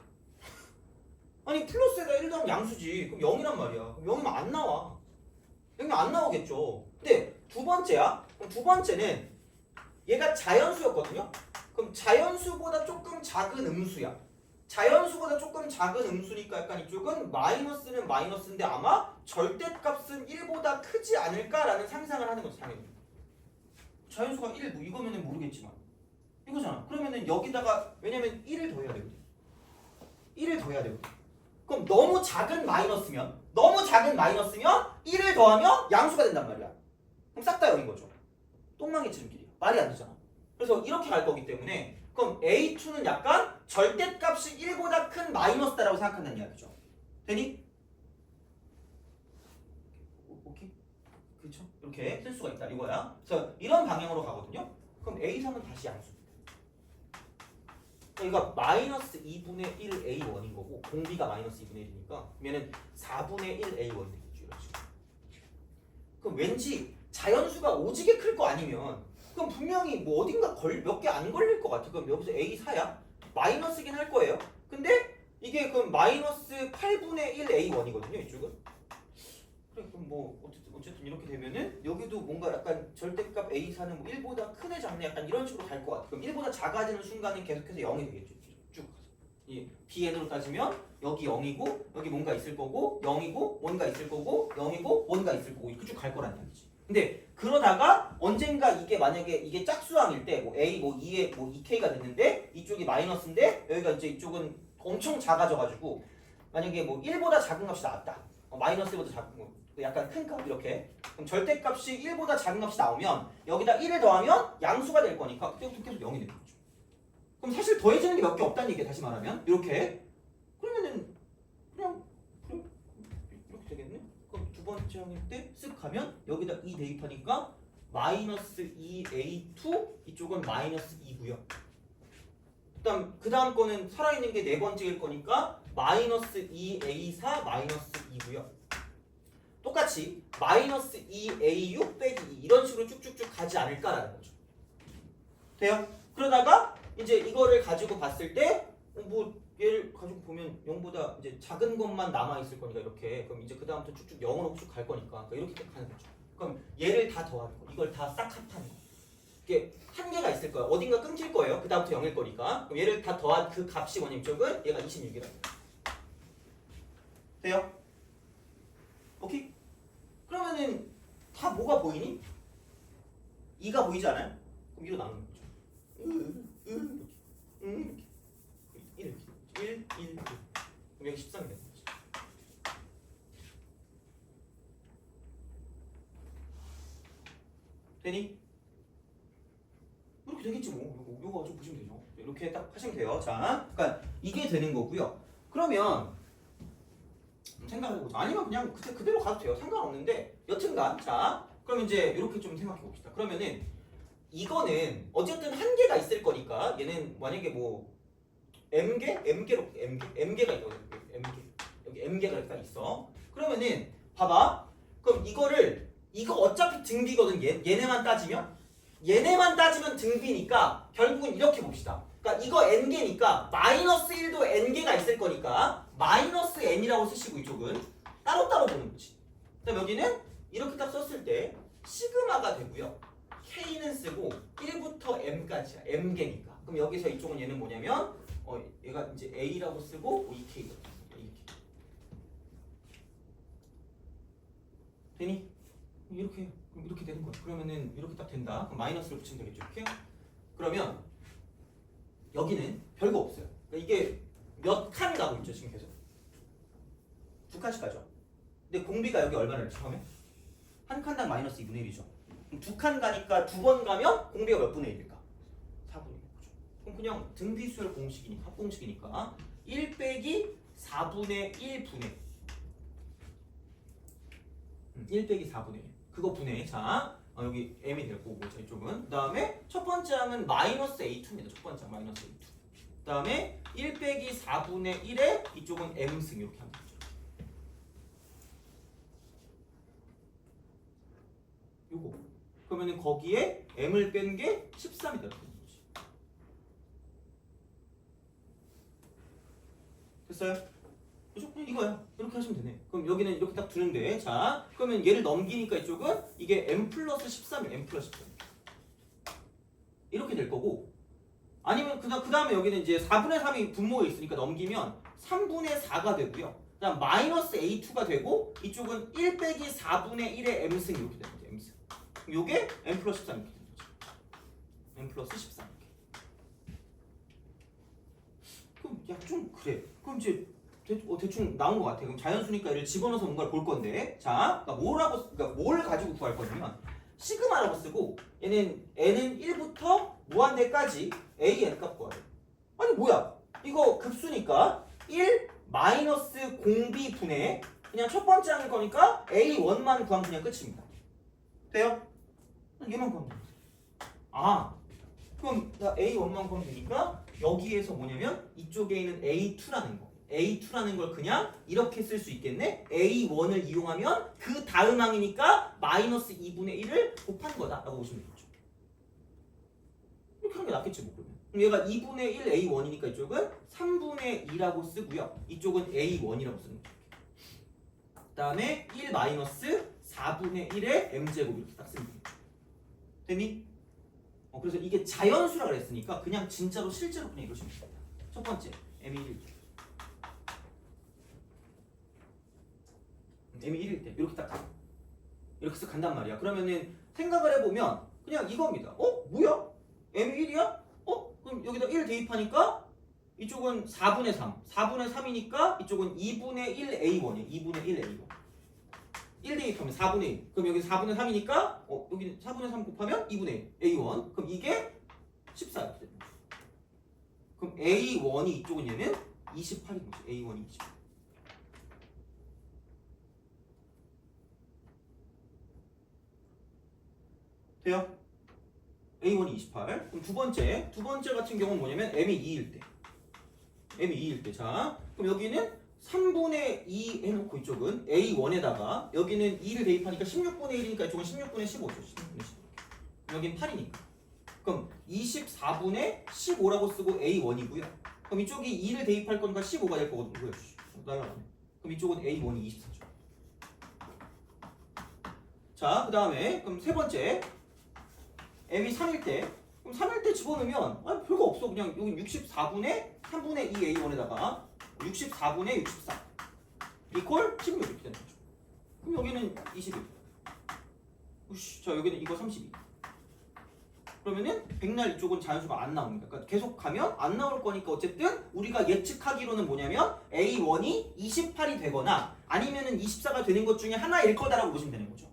플러스에다 1 더하면 양수지. 그럼 0이란 말이야. 그럼 0이면 안 나와. 0이면 안 나오겠죠. 근데 두 번째야. 그럼 두 번째는 얘가 자연수였거든요. 그럼 자연수보다 조금 작은 음수야. 자연수보다 조금 작은 음수니까 약간 이쪽은 마이너스는 마이너스인데 아마 절대값은 1보다 크지 않을까라는 상상을 하는 거죠. 당연히. 자연수가 1, 뭐 이거면은 모르겠지만 이거잖아. 그러면은 여기다가 왜냐면 1을 더해야 되거든. 1을 더해야 되거든. 그럼 너무 작은 마이너스면 1을 더하면 양수가 된단 말이야. 그럼 싹 다 0인 거죠. 똥망이 지름길이야. 말이 안 되잖아. 그래서 이렇게 갈 거기 때문에 그럼 A2는 약간 절대값이 1보다 큰 마이너스다라고 생각한다는 이야기죠. 되니? 오케이? 그렇죠? 이렇게 쓸 수가 있다 이거야. 그래서 이런 방향으로 가거든요. 그럼 A3은 다시 양수입니다. 그러니까 마이너스 2분의 1 A1인 거고 공비가 마이너스 2분의 1이니까 그러면은 4분의 1 A1이 되겠죠. 이런 식으로. 그럼 왠지 자연수가 오지게 클 거 아니면 그럼 분명히 뭐 어딘가 몇 개 안 걸릴 것 같아. 그럼 여기서 A4야? 마이너스긴 할 거예요. 근데 이게 그럼 마이너스 8분의 1 A1이거든요. 이쪽은. 그래 그럼 뭐 어쨌든 이렇게 되면은 여기도 뭔가 약간 절대값 A4는 뭐 1보다 크네 작네 약간 이런 식으로 갈 것 같아. 그럼 1보다 작아지는 순간은 계속해서 0이 되겠죠. 쭉 가서. 이 Bn으로 따지면 여기 0이고 여기 뭔가 있을 거고 0이고 뭔가 있을 거고 0이고 뭔가 있을 거고 이렇게 쭉 갈 거란 얘기지. 근데 그러다가 언젠가 이게 만약에 이게 짝수항일 때 뭐 A 뭐 2에 뭐 2K가 됐는데 이쪽이 마이너스인데 여기가 이제 이쪽은 엄청 작아져가지고 만약에 뭐 1보다 작은 값이 나왔다. 마이너스 1보다 작은 거 약간 큰 값 이렇게 그럼 절대값이 1보다 작은 값이 나오면 여기다 1을 더하면 양수가 될 거니까 그때부터 계속 0이 되는 거죠. 그럼 사실 더해지는 게 몇 개 없다는 얘기야. 다시 말하면 이렇게 그러면은 그냥 이렇게 되겠네. 그럼 두 번째 항일 때 쓱 가면 여기다 2 대입하니까 마이너스 2A2 이쪽은 마이너스 2고요. 그 다음 거는 살아있는 게 네 번째일 거니까 마이너스 2A4 마이너스 2고요. 똑같이 마이너스 2A6 빼기 2 이런 식으로 쭉쭉쭉 가지 않을까라는 거죠. 돼요? 그러다가 이제 이거를 가지고 봤을 때 뭐 얘를 가지고 보면 0보다 이제 작은 것만 남아 있을 거니까 이렇게 그럼 이제 그 다음부터 쭉쭉 0으로 쭉 갈 거니까 이렇게 가는 거죠. 그럼 얘를 다 더하는 거, 이걸 다 싹 합하는 거. 이게 한계가 있을 거야. 어딘가 끊길 거예요. 그 다음부터 0일 거니까. 그럼 얘를 다 더한 그 값이 뭐냐면 쪽은 얘가 26이라고. 돼요? 오케이? 그러면은 다 뭐가 보이니? 2가 보이지 않아요? 그럼 2로 나누는 거죠. 이렇게. 1, 1, 1. 그럼 여기 13이 되는 거지. 되니? 이렇게 되겠지 뭐. 요거 좀 보시면 되죠. 이렇게 딱 하시면 돼요. 자, 그러니까 이게 되는 거고요. 그러면 생각해보자. 아니면 그냥 그대로 가도 돼요. 상관없는데 여튼간 자, 그럼 이제 이렇게 좀 생각해 봅시다. 그러면은 이거는 어쨌든 한계가 있을 거니까 얘는 만약에 뭐 M개가 있거든. 여기 M개가 일단 있어. 그러면은 봐봐. 그럼 이거 어차피 등비거든. 얘네만 따지면 등비니까 결국은 이렇게 봅시다. 그러니까 이거 N개니까 마이너스 1도 N개가 있을 거니까 마이너스 N이라고 쓰시고 이쪽은 따로따로 보는 거지. 그다음 여기는 이렇게 딱 썼을 때 시그마가 되고요. K는 쓰고 1부터 M까지야. M개니까. 그럼 여기서 이쪽은 얘는 뭐냐면 얘가 이제 A라고 쓰고 EK가 되니? 이렇게 되는 거야. 그러면은 이렇게 딱 된다. 그럼 마이너스를 붙이면 되겠죠. 이렇게. 그러면 여기는 별거 없어요. 그러니까 이게 몇 칸 가고 있죠 지금 계속. 2칸씩 가죠. 근데 공비가 여기 얼마나 됐죠 처음에? 한 칸당 마이너스 2분의 1이죠. 그럼 2칸 가니까 2번 가면 공비가 몇 분의 1일까? 4분의 1이죠. 그럼 그냥 등비수열 공식이니까 합공식이니까 1 빼기 4분의 1분의 1 빼기 4분의 1 그거 분해. 자 여기 m이 될 거고 자 이쪽은 그 다음에 첫 번째 항은 마이너스 a2입니다. 첫 번째 항 마이너스 a2 그 다음에 1 빼기 4분의 1에 이쪽은 m승 이렇게 하면 되죠. 요거 그러면은 거기에 m을 뺀 게 13이 되는 거지. 됐어요? 그죠? 이거야. 이렇게 하시면 되네. 그럼 여기는 이렇게 딱 두는데 자 그러면 얘를 넘기니까 이쪽은 이게 m 플러스 13이에요. m 플러스 13 이렇게 될 거고 아니면 그 다음에 여기는 이제 4분의 3이 분모에 있으니까 넘기면 3분의 4가 되고요. 그다음 마이너스 A2가 되고 이쪽은 1 빼기 4분의 1의 M승 이렇게 되는 거죠. M승. 요게 M 플러스 13 이렇게 되는 거죠. M 플러스 13 이렇게. 그럼 야 좀 그래. 그럼 이제 대충 나온 것 같아. 그럼 자연수니까 얘를 집어넣어서 뭔가를 볼 건데, 자, 그러니까 뭘 가지고 구할 거냐면 시그마라고 쓰고 얘는 n은 1부터 무한대까지 an 값 구하래. 아니 뭐야? 이거 급수니까 1 마이너스 공비 분의 그냥 첫 번째 하는 거니까 a1만 구하면 그냥 끝입니다. 돼요? 얘만 구하면 됩니다. 아, 그럼 a1만 구하면 되니까 여기에서 뭐냐면 이쪽에 있는 a2라는 거. A2라는 걸 그냥 이렇게 쓸 수 있겠네? A1을 이용하면 그 다음 항이니까 마이너스 2분의 1을 곱하는 거다 라고 보시면 되겠죠. 이렇게 하는 게 낫겠지 뭐 그러면. 그럼 얘가 2분의 1 A1이니까 이쪽은 3분의 2라고 쓰고요. 이쪽은 A1이라고 쓰는 거죠. 그 다음에 1 마이너스 4분의 1의 M제곱 이렇게 딱 쓰면 되겠죠. 됐니? 그래서 이게 자연수라 그랬으니까 그냥 진짜로 실제로 그냥 이러시면 됩니다. 첫 번째 M이 1. M이 1일 때 이렇게 딱 이렇게 쓱 간단 말이야. 그러면은 생각을 해보면 그냥 이겁니다. 뭐야? M이 1이야? 그럼 여기다 1 대입하니까 이쪽은 4분의 3 4분의 3이니까 이쪽은 2분의 1 A1이야. 2분의 1 A1 1 대입하면 4분의 1 그럼 여기 4분의 3이니까 여기 4분의 3 곱하면 2분의 1 A1 그럼 이게 14 이렇게 되는 거죠. 그럼 A1이 이쪽은 얘는 28인 거지. A1이 28 돼요? A1이 28. 그럼 두 번째 같은 경우는 뭐냐면 M이 2일 때. M이 2일 때. 자, 그럼 여기는 3분의 2 해놓고 이쪽은 A1에다가 여기는 2를 대입하니까 16분의 1이니까 이쪽은 16분의 15죠. 16분의 15. 여긴 8이니까. 그럼 24분의 15라고 쓰고 A1이고요. 그럼 이쪽이 2를 대입할 거니까 15가 될 거거든요. 그럼 이쪽은 A1이 24죠. 자, 그 다음에 그럼 세 번째 M이 3일 때 그럼 3일 때 집어넣으면 별거 없어. 그냥 여기 64분의 3분의 2 A1에다가 64분의 64 이퀄 16 이렇게 되는 거죠. 그럼 여기는 21 자 여기는 이거 32 그러면은 백날 이쪽은 자연수가 안 나옵니다. 그러니까 계속 가면 안 나올 거니까 어쨌든 우리가 예측하기로는 뭐냐면 A1이 28이 되거나 아니면은 24가 되는 것 중에 하나일 거다라고 보시면 되는 거죠.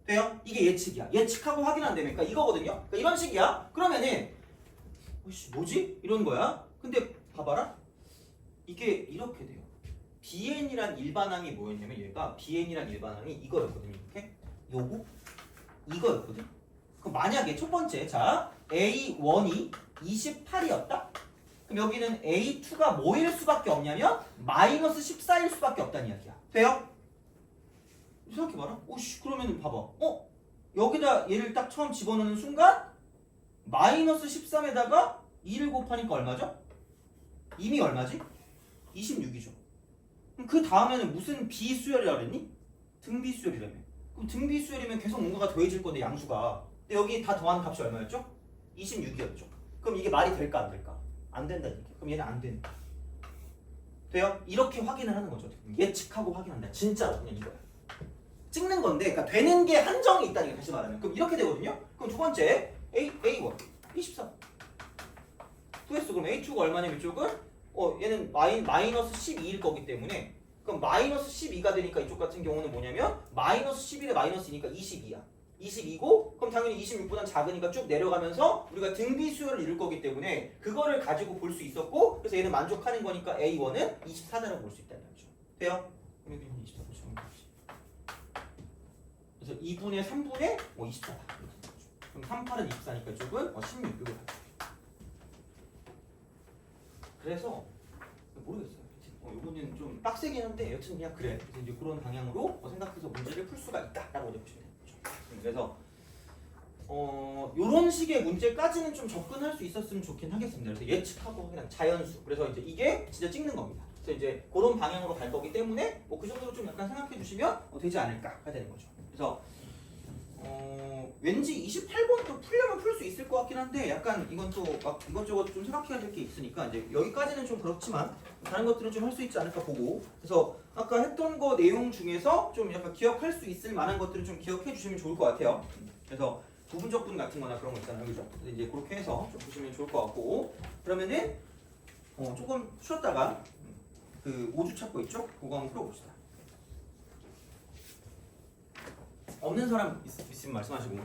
돼요? 이게 예측이야. 예측하고 확인 안 되니까 이거거든요. 그러니까 이런 식이야. 그러면은 뭐지? 이런 거야. 근데 봐봐라. 이게 이렇게 돼요. BN이란 일반항이 뭐였냐면 얘가 BN이란 일반항이 이거였거든요. 이렇게 이거였거든. 그럼 만약에 첫 번째 자 A1이 28이었다. 그럼 여기는 A2가 뭐일 수밖에 없냐면 마이너스 14일 수밖에 없다는 이야기야. 돼요? 생각해봐라. 그러면 봐봐. 여기다 얘를 딱 처음 집어넣는 순간 마이너스 13에다가 2를 곱하니까 얼마죠? 이미 얼마지? 26이죠. 그럼 그 다음에는 무슨 비수열이라고 그랬니? 등비수열이라며. 그럼 등비수열이면 계속 뭔가가 더해질 건데 양수가. 근데 여기 다 더한 값이 얼마였죠? 26이었죠. 그럼 이게 말이 될까 안 될까? 안 된다니까. 그럼 얘는 안 된다. 돼요? 이렇게 확인을 하는 거죠. 예측하고 확인한다. 진짜로 그냥 이거야. 찍는 건데, 그러니까 되는 게 한정이 있다는 게 다시 말하면. 그럼 이렇게 되거든요. 그럼 두 번째 A1 24 구했어. 그럼 A2가 얼마냐면 이쪽은 얘는 마이너스 12일 거기 때문에 그럼 마이너스 12가 되니까 이쪽 같은 경우는 뭐냐면 마이너스 11에 마이너스니까 22야. 22고 그럼 당연히 26보단 작으니까 쭉 내려가면서 우리가 등비수열을 이룰 거기 때문에 그거를 가지고 볼 수 있었고 그래서 얘는 만족하는 거니까 A1은 24다라고 볼 수 있다는 거죠. 돼요? 그럼 여기는 24 보시면 되지. 그래서 2분의 3분의 24다. 그럼 3, 8은 24니까 이쪽은 16 이거 그래서 모르겠어요. 이거는 좀 빡세긴 한데 여튼 그냥 그래. 그래서 이제 그런 방향으로 생각해서 문제를 풀 수가 있다라고 이제 보시면 되는 거죠. 그래서 요런 식의 문제까지는 좀 접근할 수 있었으면 좋긴 하겠습니다. 그래서 예측하고 그냥 자연수. 그래서 이제 이게 진짜 찍는 겁니다. 그래서 이제 그런 방향으로 갈 거기 때문에 그 정도로 좀 약간 생각해 주시면 되지 않을까 해야 되는 거죠. 그래서 왠지 28번도 풀려면 풀 수 있을 것 같긴 한데 약간 이건 또 막 이것저것 좀 생각해야 될 게 있으니까 이제 여기까지는 좀 그렇지만 다른 것들은 좀 할 수 있지 않을까 보고 그래서 아까 했던 거 내용 중에서 좀 약간 기억할 수 있을 만한 것들은 좀 기억해 주시면 좋을 것 같아요. 그래서 부분적 분 같은 거나 그런 거 있잖아요. 그죠? 이제 그렇게 해서 좀 보시면 좋을 것 같고 그러면은 조금 쉬었다가 그 5주 찾고 있죠? 그거 한번 풀어봅시다. 없는 사람 있으면 말씀하시고